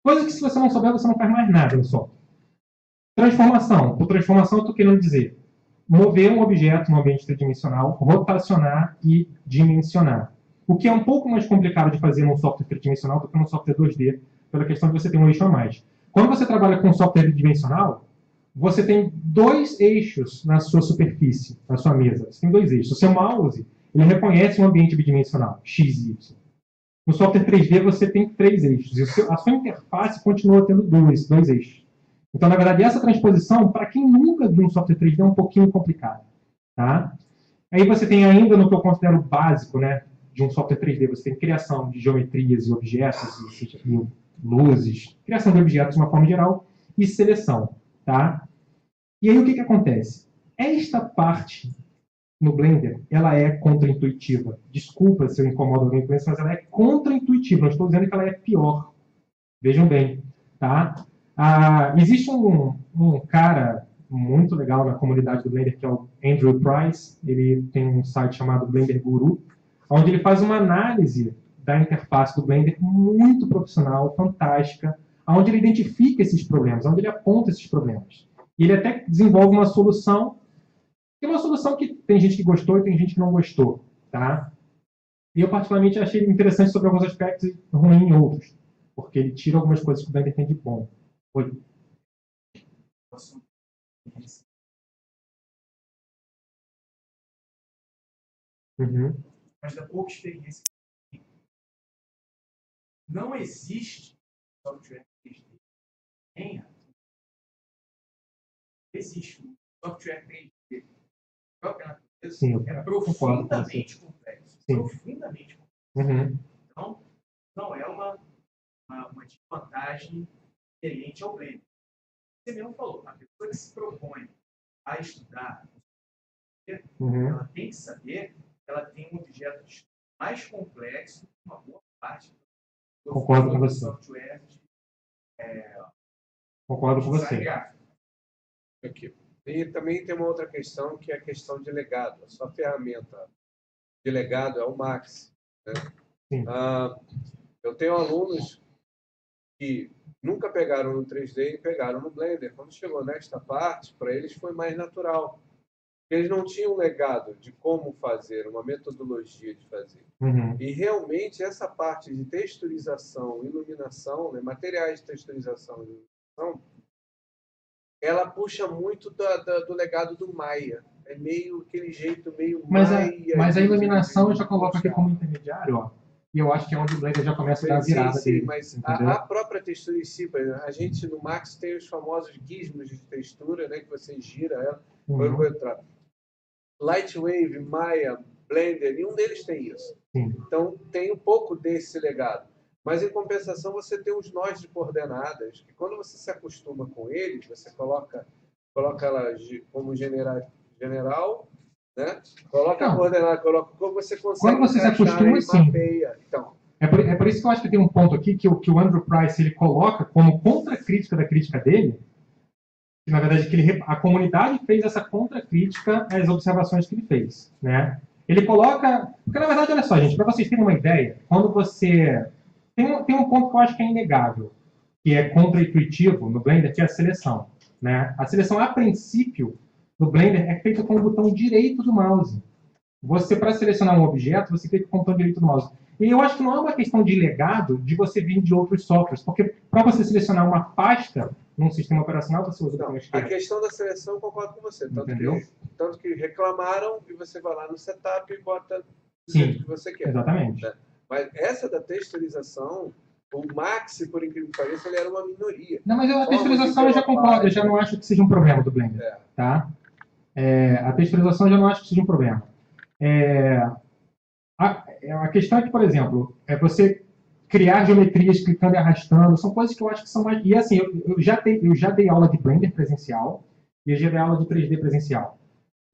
Coisa que se você não souber, você não faz mais nada no software. Transformação. Por transformação, eu estou querendo dizer mover um objeto no ambiente tridimensional, rotacionar e dimensionar. O que é um pouco mais complicado de fazer num software tridimensional do que num software 2D, pela questão de você ter um eixo a mais. Quando você trabalha com software tridimensional, você tem 2 eixos na sua superfície, na sua mesa. Você tem 2 eixos. O seu mouse, ele reconhece um ambiente bidimensional, x e y. No software 3D, você tem 3 eixos. E a sua interface continua tendo 2 eixos. Então, na verdade, essa transposição, para quem nunca viu um software 3D, é um pouquinho complicado. Tá? Aí você tem ainda, no que eu considero básico, né, de um software 3D, você tem criação de geometrias e objetos, e luzes, criação de objetos de uma forma geral, e seleção. Tá? E aí o que acontece? Esta parte no Blender, ela é contraintuitiva. Desculpa se eu incomodo alguém com isso, mas ela é contraintuitiva. Não estou dizendo que ela é pior. Vejam bem. Tá? Existe um cara muito legal na comunidade do Blender, que é o Andrew Price. Ele tem um site chamado Blender Guru. onde ele faz uma análise da interface do Blender muito profissional, fantástica, onde ele identifica esses problemas, onde ele aponta esses problemas. E ele até desenvolve uma solução, que é uma solução que tem gente que gostou e tem gente que não gostou, tá? E eu particularmente achei interessante sobre alguns aspectos e ruim em outros, porque ele tira algumas coisas que o Blender tem de bom. Oi. Uhum. Mas da pouca experiência. Não existe software 3D. Existe um software 3D. Sim, é profundamente complexo. Sim. Profundamente complexo. Uhum. Então, não é uma desvantagem inerente ao Blender. Você mesmo falou, a pessoa que se propõe a estudar, ela tem que saber que ela tem um objeto mais complexo que uma boa parte do Concordo com você. software Concordo com você. Aqui. E também tem uma outra questão, que é a questão de legado. A sua ferramenta de legado é o Max. Né? Sim. Eu tenho alunos que nunca pegaram no 3D e pegaram no Blender. Quando chegou nesta parte, para eles foi mais natural. Eles não tinham um legado de como fazer, uma metodologia de fazer. Uhum. E realmente essa parte de texturização, iluminação, né, materiais de texturização e iluminação, ela puxa muito do legado do Maia. É meio aquele jeito meio Maia. Mas a iluminação eu já coloco aqui como intermediário, ó. E eu acho que é onde o Blender já começa a dar a virada dele. Mas a própria textura em si, a gente no Max tem os famosos gizmos de textura, né, que você gira ela. Lightwave, Maya, Blender, nenhum deles tem isso. Sim. Então tem um pouco desse legado. Mas em compensação você tem os nós de coordenadas, que quando você se acostuma com eles, você coloca ela como general, né? Coloca a coordenada, coloca como você consegue. Quando você se acostuma, sim. Mapeia. Então, é por isso que eu acho que tem um ponto aqui que o Andrew Price ele coloca como contra-crítica da crítica dele, que na verdade a comunidade fez essa contra-crítica às observações que ele fez, né? Ele coloca, porque na verdade, olha só, gente, para vocês terem uma ideia, quando você tem um ponto que eu acho que é inegável, que é contra-intuitivo no Blender, que é a seleção, né? A seleção, a princípio, no Blender é feita com o botão direito do mouse. Você, para selecionar um objeto, você clica com o botão direito do mouse. E eu acho que não é uma questão de legado de você vir de outros softwares, porque para você selecionar uma pasta num sistema operacional, você usa o botão esquerdo. A questão da seleção, eu concordo com você. Entendeu? Tanto que reclamaram e você vai lá no setup e bota do Sim, jeito que você quer. Exatamente. Né? Mas essa da texturização, o Max, por incrível que pareça, ele era uma minoria. Não, mas a texturização eu já concordo, eu já não acho que seja um problema do Blender. Tá? A texturização eu já não acho que seja um problema. A questão é que, por exemplo, você criar geometrias clicando e arrastando, são coisas que eu acho que são mais... E assim, eu já dei aula de Blender presencial e eu já dei aula de 3D presencial.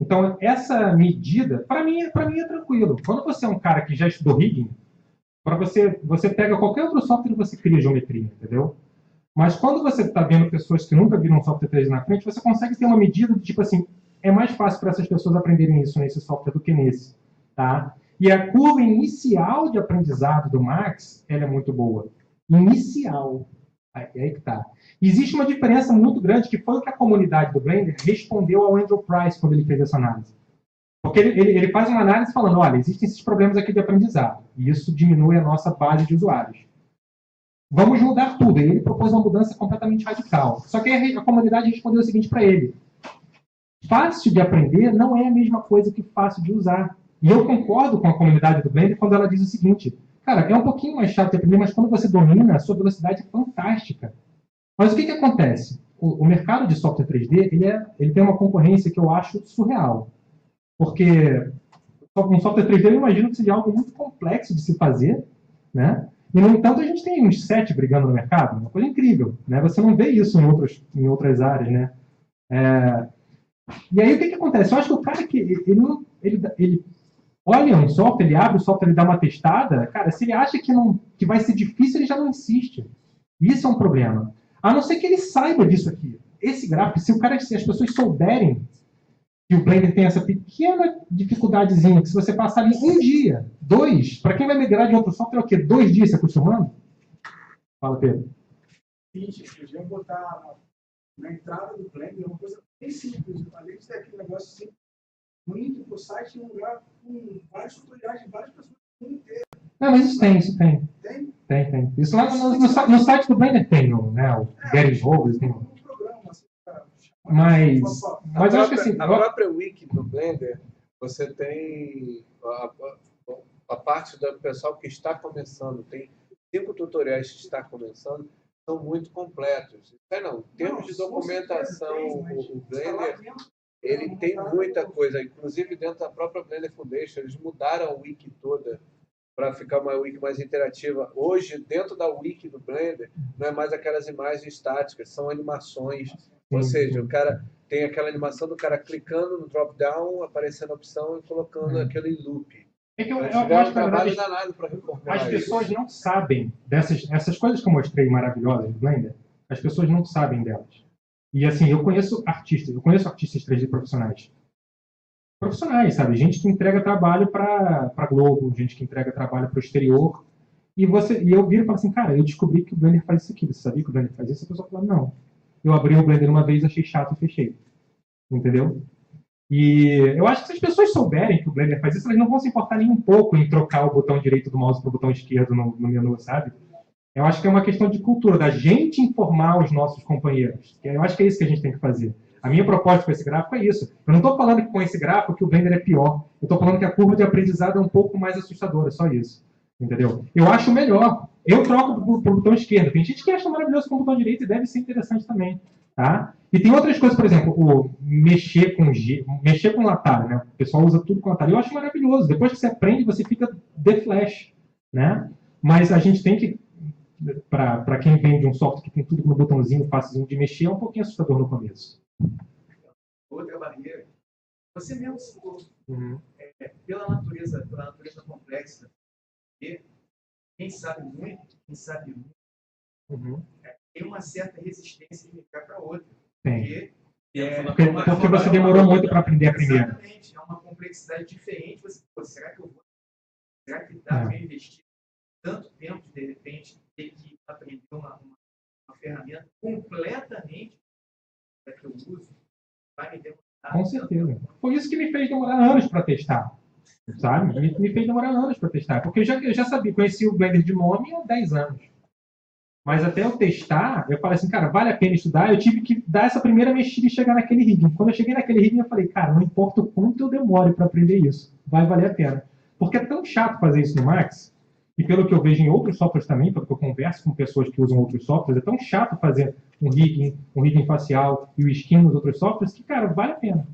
Então, essa medida, para mim é tranquilo. Quando você é um cara que já estudou rigging, para você pega qualquer outro software e você cria geometria, entendeu? Mas quando você está vendo pessoas que nunca viram um software 3D na frente, você consegue ter uma medida de tipo assim, é mais fácil para essas pessoas aprenderem isso nesse software do que nesse, tá? E a curva inicial de aprendizado do Max, ela é muito boa. Inicial. Aí que tá. Existe uma diferença muito grande, que foi o que a comunidade do Blender respondeu ao Andrew Price quando ele fez essa análise. Porque ele faz uma análise falando, olha, existem esses problemas aqui de aprendizado, e isso diminui a nossa base de usuários. Vamos mudar tudo. E ele propôs uma mudança completamente radical. Só que a comunidade respondeu o seguinte para ele. Fácil de aprender não é a mesma coisa que fácil de usar. E eu concordo com a comunidade do Blender quando ela diz o seguinte, cara, é um pouquinho mais chato de aprender, mas quando você domina, a sua velocidade é fantástica. Mas o que acontece? O mercado de software 3D, ele tem uma concorrência que eu acho surreal. Porque um software 3D eu imagino que seja algo muito complexo de se fazer, né? E, no entanto, a gente tem uns 7 brigando no mercado, uma coisa incrível, né? Você não vê isso em outras áreas, né? E aí, o que acontece? Eu acho que o cara que ele olha um software, ele abre o software, ele dá uma testada, cara, se ele acha que vai ser difícil, ele já não insiste. Isso é um problema. A não ser que ele saiba disso aqui. Esse gráfico, se as pessoas souberem que o Blender tem essa pequena dificuldadezinha, que se você passar ali um dia, 2, para quem vai migrar de outro software, é o quê? 2 dias se acostumando? Fala, Pedro. Eles podiam botar na entrada do Blender uma coisa bem simples, além de ter aquele negócio assim, muito para o site, um lugar com vários tutoriais de várias pessoas do mundo inteiro. Não, mas isso tem. Tem? Tem. Isso lá no site do Blender tem, né? O Gary Robles tem. Um programa, assim, Mas eu acho que assim... A própria wiki do Blender, você tem a parte do pessoal que está começando, tem 5 tutoriais que está começando, são muito completos. Em termos de documentação, o Blender, ele tem muita coisa, inclusive dentro da própria Blender Foundation, eles mudaram a wiki toda para ficar uma wiki mais interativa. Hoje, dentro da wiki do Blender, não é mais aquelas imagens estáticas, são animações. Ou seja, o cara tem aquela animação do cara clicando no drop-down, aparecendo a opção e colocando aquele loop. É que eu Então, acho que, na trabalho verdade, danado para reformular as pessoas isso. não sabem essas coisas que eu mostrei maravilhosas do Blender, as pessoas não sabem delas. E assim, eu conheço artistas 3D profissionais. Profissionais, sabe? Gente que entrega trabalho para Globo, gente que entrega trabalho para o exterior. E eu viro e falo assim, cara, eu descobri que o Blender faz isso aqui. Você sabia que o Blender faz isso? A pessoa fala, não. Eu abri o Blender uma vez, achei chato e fechei. Entendeu? E eu acho que se as pessoas souberem que o Blender faz isso, elas não vão se importar nem um pouco em trocar o botão direito do mouse para o botão esquerdo no menu, sabe? Eu acho que é uma questão de cultura, da gente informar os nossos companheiros. Eu acho que é isso que a gente tem que fazer. A minha proposta com esse gráfico é isso. Eu não estou falando que com esse gráfico que o Blender é pior. Eu estou falando que a curva de aprendizado é um pouco mais assustadora, só isso. Entendeu? Eu acho melhor. Eu troco para o botão esquerdo. Tem gente que acha maravilhoso com o botão direito e deve ser interessante também. Tá? E tem outras coisas, por exemplo, mexer com o atalho, né? O pessoal usa tudo com atalho. Eu acho maravilhoso. Depois que você aprende, você fica de flash, né? Mas a gente tem que, para quem vem de um software que tem tudo no botãozinho, fácil de mexer, é um pouquinho assustador no começo. Outra barreira. Você mesmo citou, pela natureza complexa, quem sabe muito, tem uma certa resistência de migrar para outra. Tem. Porque você demorou muito para aprender a primeira. Exatamente. É uma complexidade diferente. Será que dá para investir tanto tempo de repente ter que aprender uma ferramenta completamente que eu uso? Vai me demorar. Com certeza. Foi isso que me fez demorar anos para testar. Sabe? Me fez demorar anos para testar. Porque eu já sabia, conheci o Blender de nome há 10 anos. Mas até eu testar, eu falei assim, cara, vale a pena estudar? Eu tive que dar essa primeira mexida e chegar naquele rigging. Quando eu cheguei naquele rigging, eu falei, cara, não importa o quanto eu demore para aprender isso, vai valer a pena. Porque é tão chato fazer isso no Max, e pelo que eu vejo em outros softwares também, pelo que eu converso com pessoas que usam outros softwares, é tão chato fazer um rigging facial e o skin nos outros softwares, que, cara, vale a pena.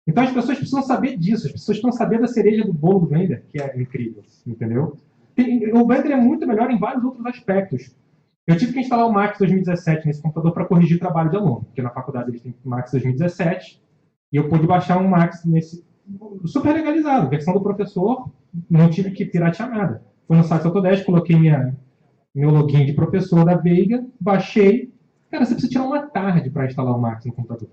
Então as pessoas precisam saber disso, as pessoas precisam saber da cereja do bolo do Blender, que é incrível, entendeu? O Blender é muito melhor em vários outros aspectos. Eu tive que instalar o Max 2017 nesse computador para corrigir trabalho de aluno, porque na faculdade eles têm o Max 2017, e eu pude baixar um Max nesse super legalizado, versão do professor, não tive que piratear nada. Fui no site do Autodesk, coloquei meu login de professor da Veiga, baixei. Cara, você precisa tirar uma tarde para instalar o Max no computador.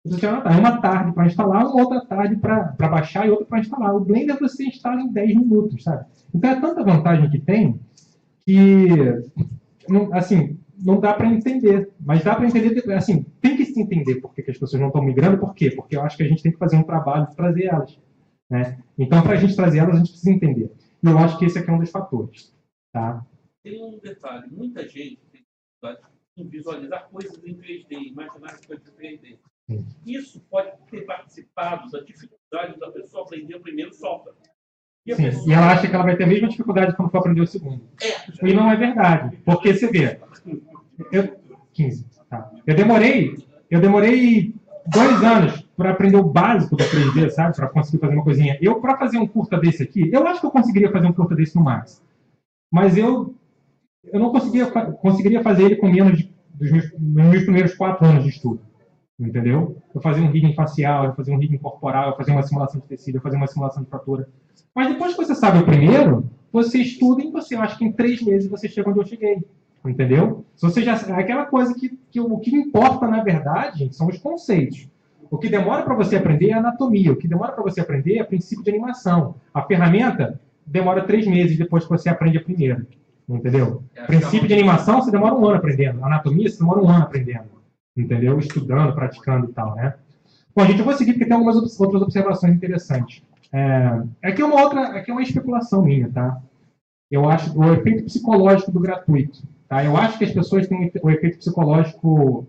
Você precisa tirar uma tarde para instalar, uma outra tarde para baixar e outra para instalar. O Blender você instala em 10 minutos, sabe? Então é tanta vantagem que tem que... não dá para entender, mas dá para entender, assim, tem que se entender por que as pessoas não estão migrando, por quê? Porque eu acho que a gente tem que fazer um trabalho de trazer elas, né? Então, para a gente trazer elas, a gente precisa entender. E eu acho que esse aqui é um dos fatores, tá? Tem um detalhe, muita gente tem dificuldade em visualizar coisas em 3D, imaginar as coisas em 3D. Sim. Isso pode ter participado da dificuldade da pessoa aprender o primeiro software. Sim, e ela acha que ela vai ter a mesma dificuldade quando for aprender o segundo. E não é verdade. Porque você vê. 15. Tá. Eu demorei 2 anos para aprender o básico da 3D, sabe? Para conseguir fazer uma coisinha. Para fazer um curta desse aqui, eu acho que eu conseguiria fazer um curta desse no Max. Mas eu não conseguiria fazer ele com menos dos meus primeiros 4 anos de estudo. Entendeu? Eu fazia um rigging facial, eu fazia um rigging corporal, eu fazia uma simulação de tecido, eu fazia uma simulação de fratura. Mas depois que você sabe o primeiro, você estuda e eu acho que em 3 meses você chega onde eu cheguei. Entendeu? Se você já, aquela coisa que o que importa, na verdade, são os conceitos. O que demora para você aprender é anatomia. O que demora para você aprender é princípio de animação. A ferramenta demora 3 meses depois que você aprende a primeira. Entendeu? Princípio de animação, você demora 1 ano aprendendo. Anatomia, você demora 1 ano aprendendo. Entendeu? Estudando, praticando e tal, né? Bom, gente, eu vou seguir porque tem algumas outras observações interessantes. Aqui é uma especulação minha, tá? Eu acho o efeito psicológico do gratuito. Tá? Eu acho que as pessoas têm o efeito psicológico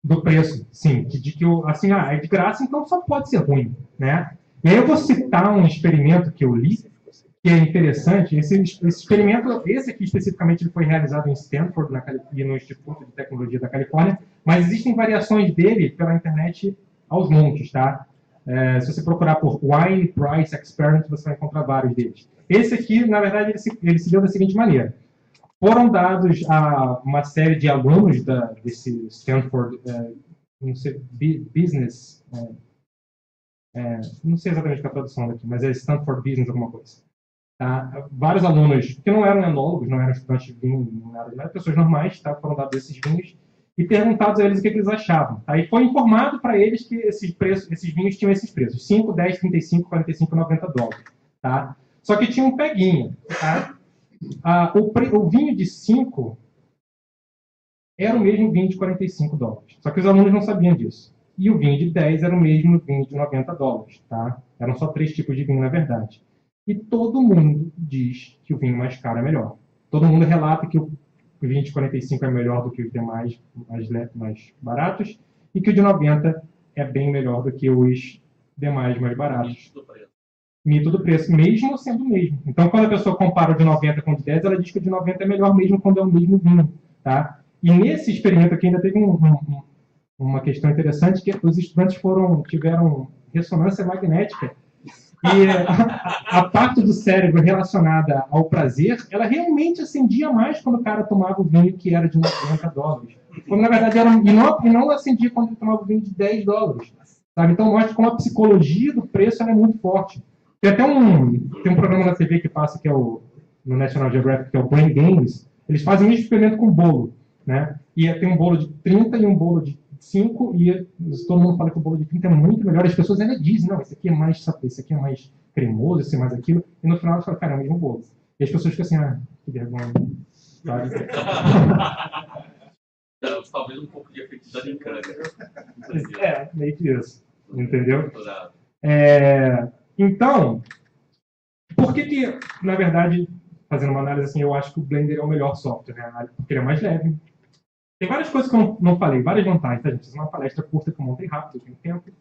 do preço, sim. De que assim, é de graça, então só pode ser ruim, né? E aí eu vou citar um experimento que eu li, que é interessante. Esse experimento, esse aqui especificamente, ele foi realizado em Stanford, e no Instituto de Tecnologia da Califórnia, mas existem variações dele pela internet aos montes, tá? Se você procurar por Wine Price Experiment, você vai encontrar vários deles. Esse aqui, na verdade, ele se deu da seguinte maneira. Foram dados a uma série de alunos desse Stanford não sei, Business, não sei exatamente qual é a tradução daqui, mas é Stanford Business alguma coisa. Tá? Vários alunos, que não eram enólogos, não eram estudantes de vinho, não eram pessoas normais, tá? Foram dados esses vinhos e perguntados a eles o que eles achavam. Aí foi informado para eles que esses vinhos tinham esses preços, 5, 10, 35, 45 e 90 dólares. Tá? Só que tinha um peguinha. Tá? O vinho de 5 era o mesmo vinho de 45 dólares. Só que os alunos não sabiam disso. E o vinho de 10 era o mesmo vinho de 90 dólares. Tá? Eram só 3 tipos de vinho, na verdade. E todo mundo diz que o vinho mais caro é melhor. Todo mundo relata que o vinho de 45 é melhor do que os demais mais baratos e que o de 90 é bem melhor do que os demais mais baratos. Mito do preço, mesmo sendo o mesmo. Então, quando a pessoa compara o de 90 com o de 10, ela diz que o de 90 é melhor mesmo quando é o mesmo vinho. Tá? E nesse experimento aqui ainda teve uma questão interessante, que os estudantes tiveram ressonância magnética. E a parte do cérebro relacionada ao prazer, ela realmente acendia mais quando o cara tomava o vinho que era de 90 dólares. Quando, na verdade, e não acendia quando ele tomava o vinho de 10 dólares. Sabe? Então, mostra como a psicologia do preço ela é muito forte. Tem até um programa na TV que passa, que é no National Geographic, que é o Brain Games. Eles fazem um experimento com bolo. Né? E tem um bolo de 30 e um bolo de 5, e todo mundo fala que o bolo de 30 é muito melhor. As pessoas ainda dizem, não, esse aqui é mais cremoso, esse é mais aquilo. E no final elas falam, cara, é o mesmo bolo. E as pessoas ficam assim, que vergonha. Talvez um pouco de efetividade em cana. Meio que isso. Entendeu? Então, por que, na verdade, fazendo uma análise assim, eu acho que o Blender é o melhor software, né? Porque ele é mais leve. Tem várias coisas que eu não falei, várias vantagens, tá, gente? Isso é uma palestra curta que eu montei rápido, eu tenho tempo.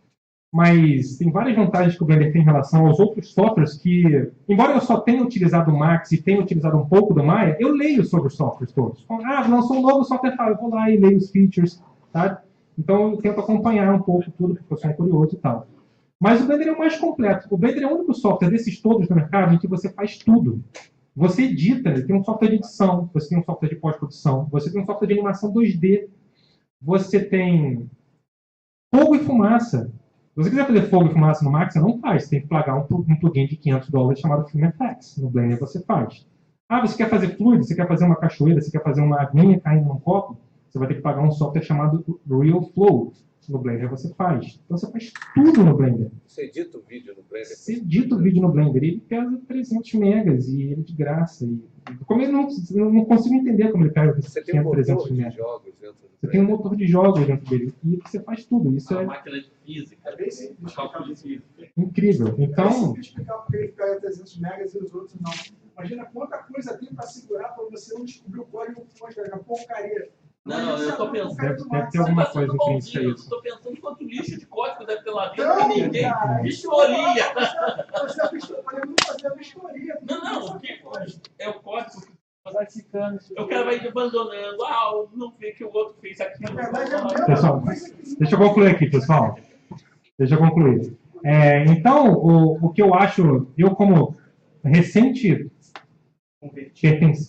Mas tem várias vantagens que o Blender tem em relação aos outros softwares que, embora eu só tenha utilizado o Max e tenha utilizado um pouco do Maya, eu leio sobre os softwares todos. Lançou um novo software, eu vou lá e leio os features, tá? Então eu tento acompanhar um pouco tudo, porque eu sou curioso e tal. Mas o Blender é o mais completo. O Blender é o único software desses todos do mercado em que você faz tudo. Você edita, tem um software de edição, você tem um software de pós-produção, você tem um software de animação 2D, você tem fogo e fumaça. Se você quiser fazer fogo e fumaça no Max, você não faz. Você tem que pagar um plugin de $500 chamado Film Effects. No Blender você faz. Você quer fazer fluido, você quer fazer uma cachoeira, você quer fazer uma aguinha caindo num copo, você vai ter que pagar um software chamado Real Flow. No Blender você faz. Então você faz tudo no Blender. Você edita o vídeo no Blender? Você edita o vídeo no Blender. Ele pesa 300 megas e ele é de graça. Como ele não consigo entender como ele pega 300 megas. Você tem um motor de jogos dentro dele. E você faz tudo. Isso é máquina de física. É bem simples. Incrível. Então, É bem simples explicar porque ele pega 300 megas e os outros não. Imagina quanta coisa tem para segurar para você não descobrir o código fonte da porcaria. Não, eu tô pensando. Deve ter alguma coisa intrínseca a isso. Eu tô pensando quanto lixo de código deve ter lá dentro que ninguém. Vistoria! Você fazer a vistoria. Não, o que é o código que o cara vai abandonando. Não vê que o outro fez aquilo. Pessoal, deixa eu concluir aqui, pessoal. Deixa eu concluir. Então, o que eu acho, eu como recente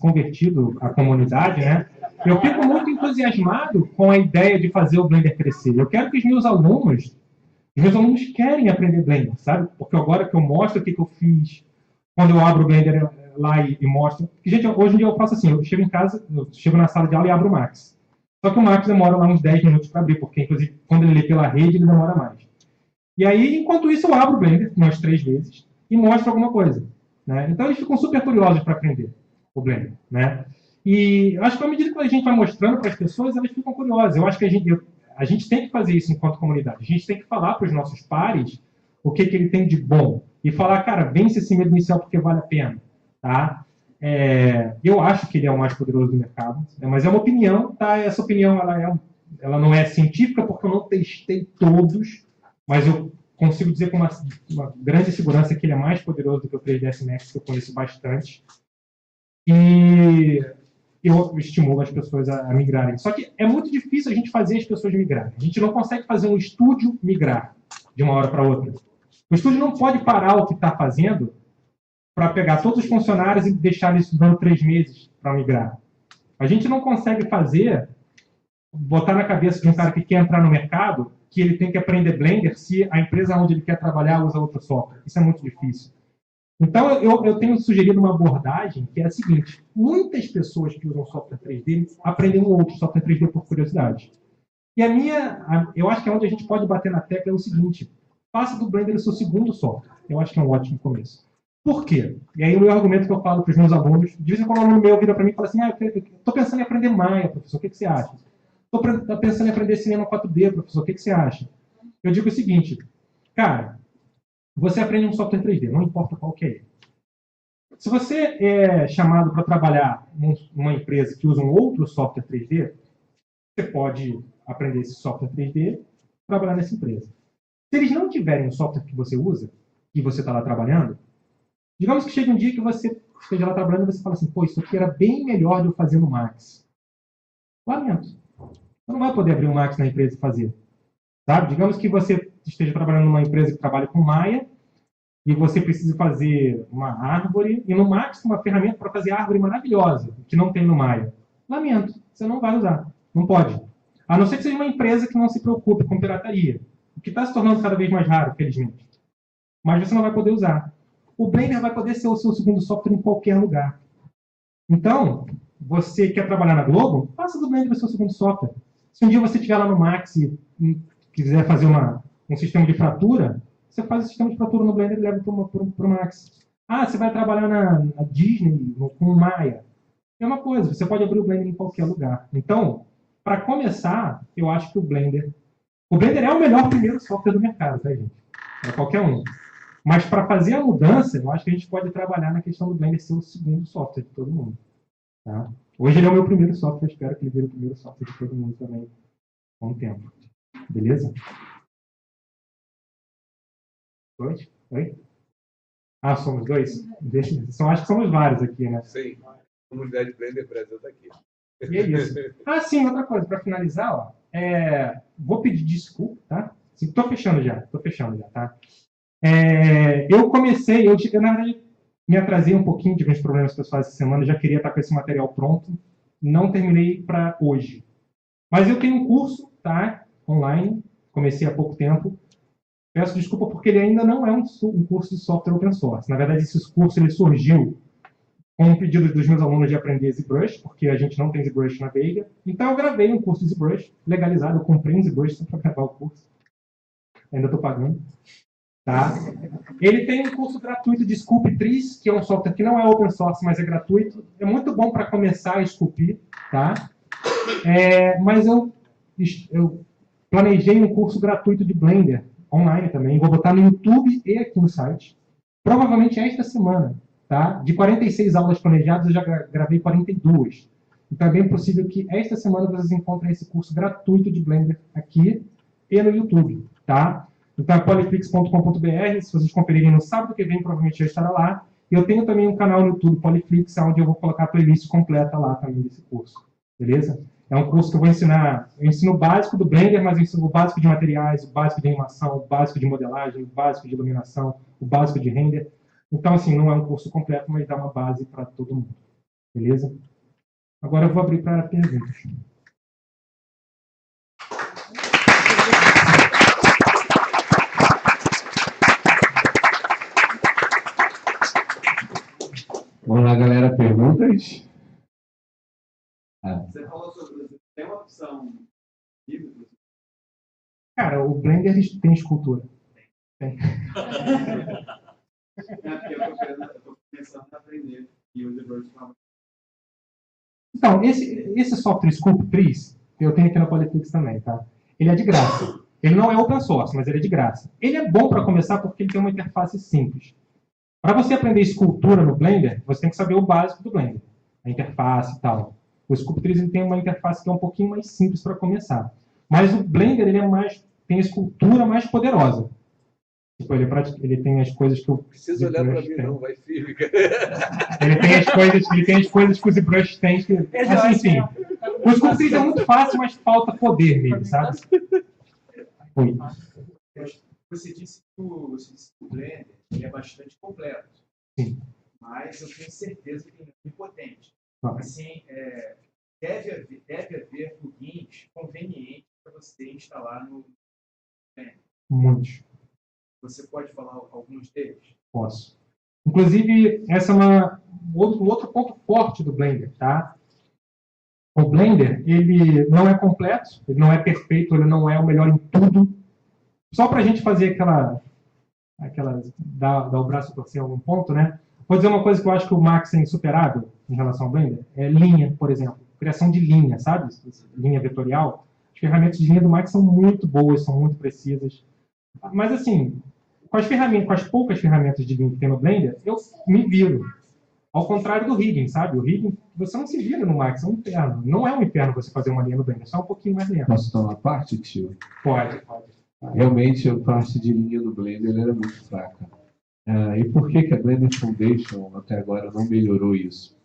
convertido à comunidade, né? Eu fico muito entusiasmado com a ideia de fazer o Blender crescer. Eu quero que os meus alunos querem aprender Blender, sabe? Porque agora que eu mostro o que eu fiz, quando eu abro o Blender lá e mostro... Porque, gente, hoje em dia eu faço assim, eu chego em casa, eu chego na sala de aula e abro o Max. Só que o Max demora lá uns 10 minutos para abrir, porque, inclusive, quando ele lê pela rede, ele demora mais. E aí, enquanto isso, eu abro o Blender umas 3 vezes e mostro alguma coisa. Né? Então, eles ficam super curiosos para aprender o Blender. Né? E eu acho que à medida que a gente vai mostrando para as pessoas, elas ficam curiosas. Eu acho que a gente tem que fazer isso enquanto comunidade. A gente tem que falar para os nossos pares o que ele tem de bom. E falar, cara, vence esse medo inicial porque vale a pena. Tá? Eu acho que ele é o mais poderoso do mercado. Mas é uma opinião. Tá? Essa opinião ela não é científica porque eu não testei todos. Mas eu consigo dizer com uma grande segurança que ele é mais poderoso do que o 3ds Max, que eu conheço bastante. E eu estimulo as pessoas a migrarem. Só que é muito difícil a gente fazer as pessoas migrarem. A gente não consegue fazer um estúdio migrar de uma hora para outra. O estúdio não pode parar o que está fazendo para pegar todos os funcionários e deixar eles estudando 3 meses para migrar. A gente não consegue botar na cabeça de um cara que quer entrar no mercado que ele tem que aprender Blender se a empresa onde ele quer trabalhar usa outro software. Isso é muito difícil. Então, eu tenho sugerido uma abordagem que é a seguinte. Muitas pessoas que usam software 3D aprendem um outro software 3D por curiosidade. E eu acho que é onde a gente pode bater na tecla é o seguinte. Faça do Blender o seu segundo software. Eu acho que é um ótimo começo. Por quê? E aí o meu argumento que eu falo para os meus alunos, de vez em quando um aluno meu vira para mim e fala assim, estou pensando em aprender Maya, professor, o que você acha? Estou pensando em aprender cinema 4D, professor, o que você acha? Eu digo o seguinte, cara, você aprende um software 3D, não importa qual que é ele. Se você é chamado para trabalhar numa empresa que usa um outro software 3D, você pode aprender esse software 3D e trabalhar nessa empresa. Se eles não tiverem o software que você usa, e você está lá trabalhando, digamos que chegue um dia que você esteja lá trabalhando e você fala assim, pô, isso aqui era bem melhor de eu fazer no Max. Lamento. Você não vai poder abrir um Max na empresa e fazer. Sabe? Digamos que você esteja trabalhando numa empresa que trabalha com Maya e você precisa fazer uma árvore e no Max tem uma ferramenta para fazer árvore maravilhosa, que não tem no Maya. Lamento. Você não vai usar. Não pode. A não ser que seja uma empresa que não se preocupe com pirataria. O que está se tornando cada vez mais raro, felizmente. Mas você não vai poder usar. O Blender vai poder ser o seu segundo software em qualquer lugar. Então, você quer trabalhar na Globo? Faça do Blender o seu segundo software. Se um dia você estiver lá no Max e quiser fazer um sistema de fratura, você faz o sistema de fratura no Blender e leva para o Max. Ah, você vai trabalhar na Disney com o Maya. É uma coisa, você pode abrir o Blender em qualquer lugar. Então, para começar, eu acho que o Blender é o melhor primeiro software do mercado, tá, gente? Para qualquer um. Mas para fazer a mudança, eu acho que a gente pode trabalhar na questão do Blender ser o segundo software de todo mundo. Tá? Hoje ele é o meu primeiro software, espero que ele vire o primeiro software de todo mundo também com o tempo. Beleza? Oi? Oi? Ah, somos 2? Acho que somos vários aqui, né? Sim. A comunidade Blender Brasil está aqui. E é isso. Ah, sim, outra coisa, para finalizar, ó, vou pedir desculpa, tá? Estou fechando já, tá? Eu na verdade, me atrasei um pouquinho, tive uns problemas pessoais essa semana, já queria estar com esse material pronto, não terminei para hoje. Mas eu tenho um curso, tá? Online, comecei há pouco tempo. Peço desculpa porque ele ainda não é um curso de software open source. Na verdade, esse curso ele surgiu com um pedido dos meus alunos de aprender ZBrush, porque a gente não tem ZBrush na Veiga. Então eu gravei um curso de ZBrush, legalizado, eu comprei um ZBrush só para gravar o curso. Ainda estou pagando. Tá? Ele tem um curso gratuito de Sculptris, que é um software que não é open source, mas é gratuito. É muito bom para começar a esculpir. Tá? Mas eu planejei um curso gratuito de Blender, online também. Vou botar no YouTube e aqui no site. Provavelmente esta semana. Tá? De 46 aulas planejadas, eu já gravei 42. Então é bem possível que esta semana vocês encontrem esse curso gratuito de Blender aqui e no YouTube. Tá? Então é polyflix.com.br, se vocês conferirem no sábado que vem, provavelmente já estará lá. E eu tenho também um canal no YouTube, Polyflix, onde eu vou colocar a playlist completa lá também desse curso. Beleza? É um curso que eu vou ensinar, eu ensino o básico do Blender, mas eu ensino o básico de materiais, o básico de animação, o básico de modelagem, o básico de iluminação, o básico de render. Então, assim, não é um curso completo, mas dá uma base para todo mundo. Beleza? Agora eu vou abrir para perguntas. Vamos lá, galera. Perguntas? Você falou sobre Tem uma opção híbrida? Cara, o Blender tem escultura. Tem. Porque eu estou pensando em aprender e o ZBrush não. Então, esse software Sculptris, eu tenho aqui na Polyfix também, tá? Ele é de graça. Ele não é open source, mas ele é de graça. Ele é bom para começar porque ele tem uma interface simples. Para você aprender escultura no Blender, você tem que saber o básico do Blender. A interface e tal. O Sculptris ele tem uma interface que é um pouquinho mais simples para começar. Mas o Blender ele tem a escultura mais poderosa. Tipo, ele tem as coisas que o Precisa olhar para mim, não, vai firme. Ele tem as coisas que o ZBrush tem. Que, assim, o Sculptris é muito fácil, mas falta poder nele, sabe? Oi. Você disse que o Blender ele é bastante completo. Sim. Mas eu tenho certeza que ele é muito potente. Ah. Assim, deve haver plugins convenientes para você instalar no Blender. Muitos. Você pode falar alguns deles? Posso. Inclusive, essa é um outro ponto forte do Blender, tá? O Blender, ele não é completo, ele não é perfeito, ele não é o melhor em tudo. Só para a gente fazer dar o braço a torcer em algum ponto, né? Vou dizer uma coisa que eu acho que o Max é insuperável em relação ao Blender. É linha, por exemplo. Criação de linha, sabe? Linha vetorial. As ferramentas de linha do Max são muito boas, são muito precisas. Mas, assim, com as poucas ferramentas de linha que tem no Blender, eu me viro. Ao contrário do Rigging, sabe? O Rigging, você não se vira no Max, é um inferno. Não é um inferno você fazer uma linha no Blender, é só um pouquinho mais lento. Posso dar uma parte, tio? Pode. Realmente, a parte de linha do Blender era muito fraca. E por que a Blender Foundation até agora não melhorou isso?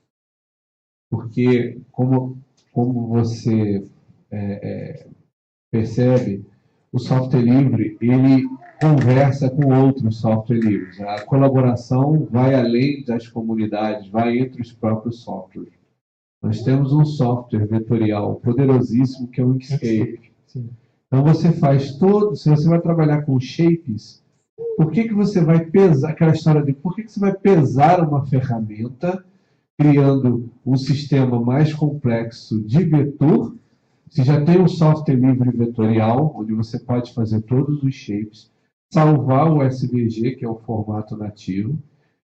Porque, como você percebe, o software livre, ele conversa com outros software livres. A colaboração vai além das comunidades, vai entre os próprios softwares. Nós temos um software vetorial poderosíssimo que é o Inkscape. Sim. Então você faz se você vai trabalhar com shapes, por que você vai pesar, aquela história de por que você vai pesar uma ferramenta criando um sistema mais complexo de vetor, se já tem um software livre vetorial, onde você pode fazer todos os shapes, salvar o SVG, que é o formato nativo,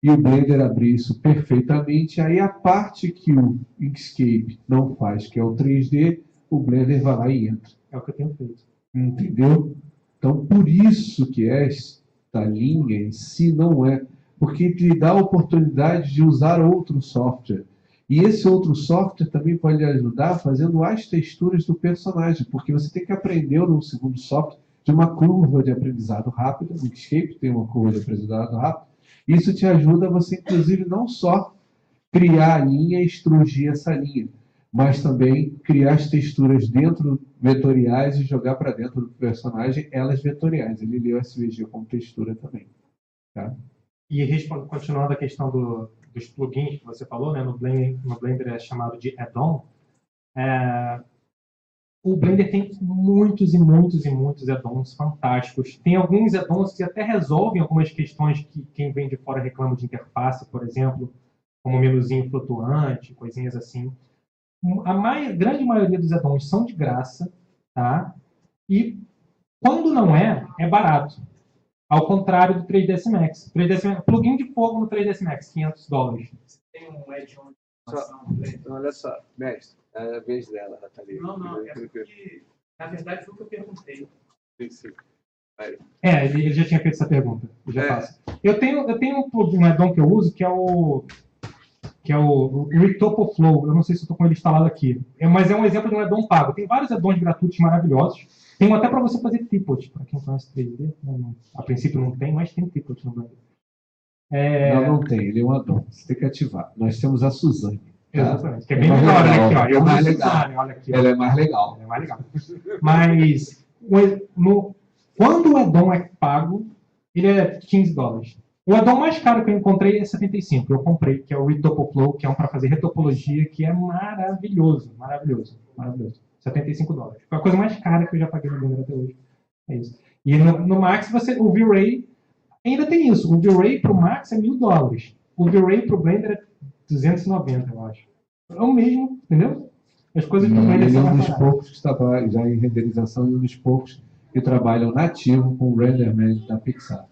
e o Blender abrir isso perfeitamente, aí a parte que o Inkscape não faz, que é o 3D, o Blender vai lá e entra. É o que eu tenho feito. Entendeu? Então, por isso que esta linha em si não é, porque te dá a oportunidade de usar outro software. E esse outro software também pode lhe ajudar fazendo as texturas do personagem, porque você tem que aprender no segundo software de uma curva de aprendizado rápido. O Inkscape tem uma curva de aprendizado rápido. Isso te ajuda a você, inclusive, não só criar a linha e extrugir essa linha, mas também criar as texturas dentro vetoriais e jogar para dentro do personagem elas vetoriais. Ele lê o SVG como textura também. Tá? E continuando a questão dos plugins que você falou, né, no Blender é chamado de add-on. O Blender tem muitos e muitos e muitos add-ons fantásticos. Tem alguns add-ons que até resolvem algumas questões que quem vem de fora reclama de interface, por exemplo, como menuzinho flutuante, coisinhas assim. A grande maioria dos add-ons são de graça, tá? E quando não é barato. Ao contrário do 3ds Max. Plugin de fogo no 3ds Max, $500. Você tem um add-on de informação no Blender? Olha só, mestre, é a vez dela, Nathalie. Não, é porque, na verdade, foi o que eu perguntei. Sim. Ele já tinha feito essa pergunta. Eu já faço. Eu tenho um plugin, um add-on que eu uso, que é o Retopoflow. Eu não sei se eu estou com ele instalado aqui. Mas é um exemplo de um add-on pago. Tem vários add-ons gratuitos maravilhosos. Tem até para você fazer Tipot. Para quem conhece 3D, a princípio não tem, mas tem Tipot no Blender. Não tem. Ele é um add-on. Você tem que ativar. Nós temos a Suzane. Tá? Exatamente. Que é bem melhor, olha aqui. Ó. Eu mais uso legal. Suzane, olha aqui. Ela é mais legal. É mais legal. Mas quando o add-on é pago, ele é $15. O add-on mais caro que eu encontrei é 75. Eu comprei, que é o Retopoflow, que é um para fazer retopologia, que é maravilhoso. $75. Foi a coisa mais cara que eu já paguei no Blender até hoje. É isso. E no Max, o V-Ray ainda tem isso. O V-Ray para o Max é $1.000. O V-Ray para o Blender é 290, eu acho. É o mesmo, entendeu? as coisas do E Blender ele é são um mais dos baratas. poucos que trabalha já em renderização e um dos poucos que trabalham nativo com o RenderMan da Pixar.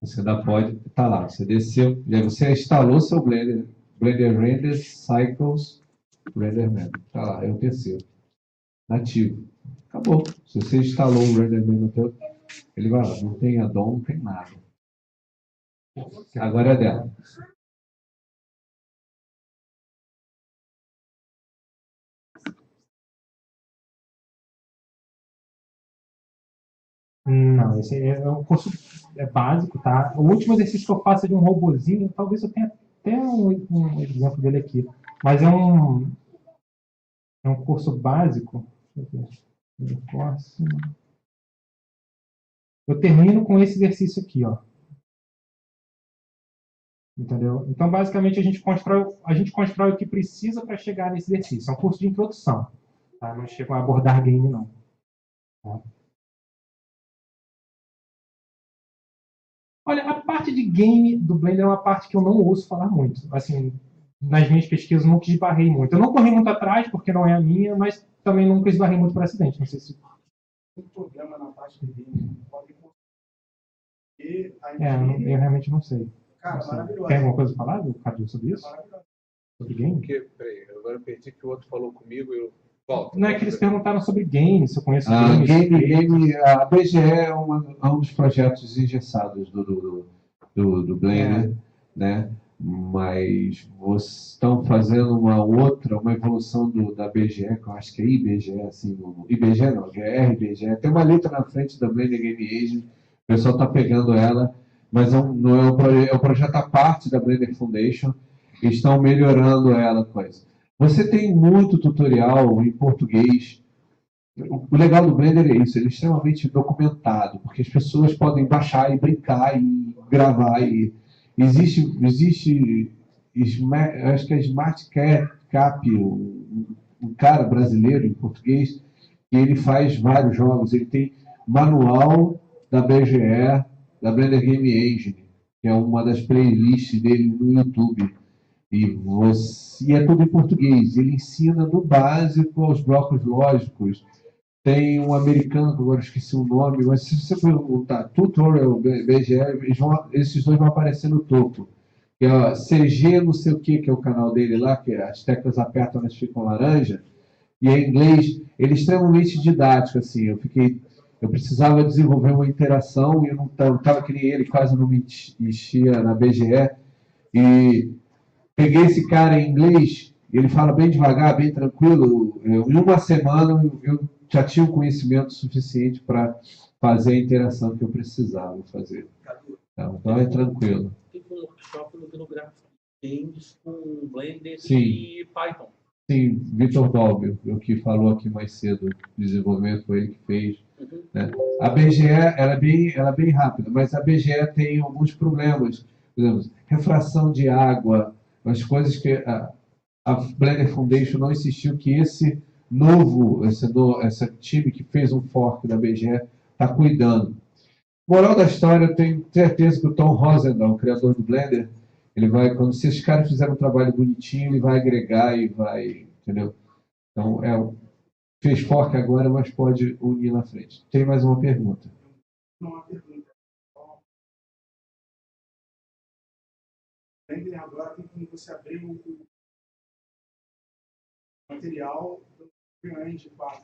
Você ainda pode, tá lá, você desceu, e aí você instalou seu Blender Render Cycles RenderMan. Tá lá, é o terceiro. Nativo. Acabou. Se você instalou o RenderMan no teu, ele vai lá, não tem addon, não tem nada. Agora é dela. Não, esse é um curso básico, tá? O último exercício que eu faço é de um robozinho, talvez eu tenha até um exemplo dele aqui. Mas é um curso básico. Deixa eu ver. Próximo. Eu termino com esse exercício aqui, ó. Entendeu? Então, basicamente, a gente constrói o que precisa para chegar nesse exercício. É um curso de introdução. Tá? Não chega a abordar game, não. Tá? Olha, a parte de game do Blender é uma parte que eu não ouço falar muito. Assim, nas minhas pesquisas, eu nunca esbarrei muito. Eu não corri muito atrás, porque não é a minha, mas também nunca esbarrei muito por acidente. Não sei se... Um problema na parte de game pode e a eu realmente não sei. Cara, Não sei. maravilhoso. Tem alguma coisa para falar, Cadu, sobre isso? Maravilhoso. Sobre game? Porque, peraí, agora eu perdi que o outro falou comigo e eu volto. Não é que eles perguntaram sobre game, se eu conheço A games. a BGE é um dos projetos engessados do Blender, né? Mas vocês estão fazendo uma evolução da BGE, que eu acho que é IBGE, assim, IBGE não, é RBGE, tem uma letra na frente da Blender Game Engine, o pessoal está pegando ela, mas não é um projeto à parte da Blender Foundation, e estão melhorando ela, coisa. Você tem muito tutorial em português. O legal do Blender é isso, ele é extremamente documentado, porque as pessoas podem baixar e brincar e gravar. E existe acho que é Smart Cap, um cara brasileiro em português, que ele faz vários jogos. Ele tem manual da BGE, da Blender Game Engine, que é uma das playlists dele no YouTube. E é tudo em português. Ele ensina do básico aos blocos lógicos. Tem um americano, que agora esqueci o nome, mas se você perguntar Tutorial BGE, esses dois vão aparecer no topo. Que é CG não sei o que é o canal dele lá, que as teclas apertam, elas ficam laranja. E em inglês, ele é extremamente didático, assim. Eu precisava desenvolver uma interação e eu não estava que nem ele, quase não me enchia na BGE. E peguei esse cara em inglês, ele fala bem devagar, bem tranquilo. Em uma semana eu já tinha o conhecimento suficiente para fazer a interação que eu precisava fazer. Então é tranquilo. Teve um workshop no Graphic Games com Blender Sim. e Python. Sim, Vitor Balbi, o que falou aqui mais cedo, desenvolvimento foi ele que fez. Né? A BGE ela é bem rápida, mas a BGE tem alguns problemas. Por exemplo, refração de água, as coisas que a Blender Foundation não insistiu que esse time que fez um fork da BGE está cuidando. Moral da história, eu tenho certeza que o Tom Rosendahl, o criador do Blender, ele vai, quando esses caras fizerem um trabalho bonitinho, ele vai agregar e vai, entendeu? Então, fez fork agora, mas pode unir na frente. Tem mais uma pergunta? Uma pergunta. Blender agora tem como você abrir o material do Unreal Engine 4.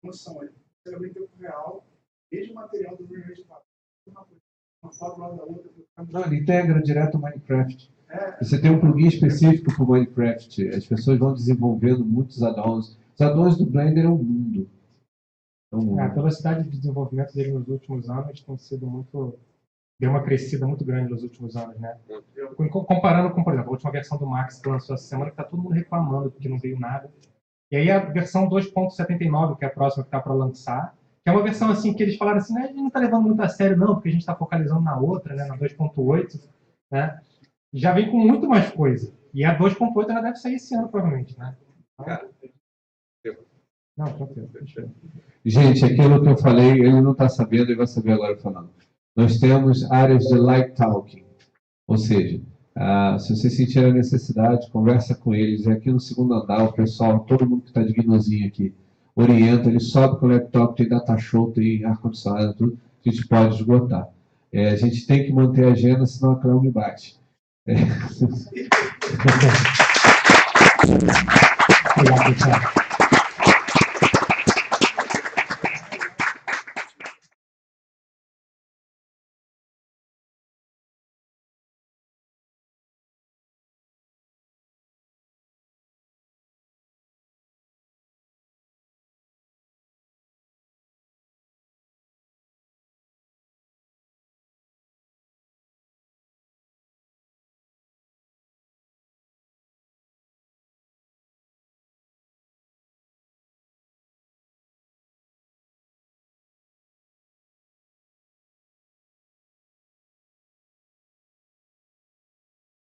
Noção, você abre em tempo real, mesmo material do Unreal Engine 4. Uma foto lá da outra. Não, ele integra direto ao Minecraft. Você tem um plugin específico para o Minecraft. As pessoas vão desenvolvendo muitos add-ons. Os add-ons do Blender é um mundo. A velocidade de desenvolvimento dele nos últimos anos tem sido muito... Deu uma crescida muito grande nos últimos anos, né? Comparando com, por exemplo, a última versão do Max que lançou essa semana, que está todo mundo reclamando porque não veio nada. E aí a versão 2.79, que é a próxima que está para lançar, que é uma versão assim que eles falaram assim, a gente não está levando muito a sério não, porque a gente está focalizando na outra, né, na 2.8, né? Já vem com muito mais coisa. E a 2.8 ela deve sair esse ano, provavelmente, né? Não, tranquilo. Gente, aquilo que eu falei, ele não está sabendo, ele vai saber agora falando. Nós temos áreas de light talking, ou seja, Se vocês sentirem a necessidade, conversa com eles. É aqui no segundo andar, o pessoal, todo mundo que está de gnosinho aqui, orienta, ele sobe com o laptop, tem data show, tem ar-condicionado, tudo, a gente pode esgotar. A gente tem que manter a agenda, senão a Cléo me bate. Obrigado, pessoal.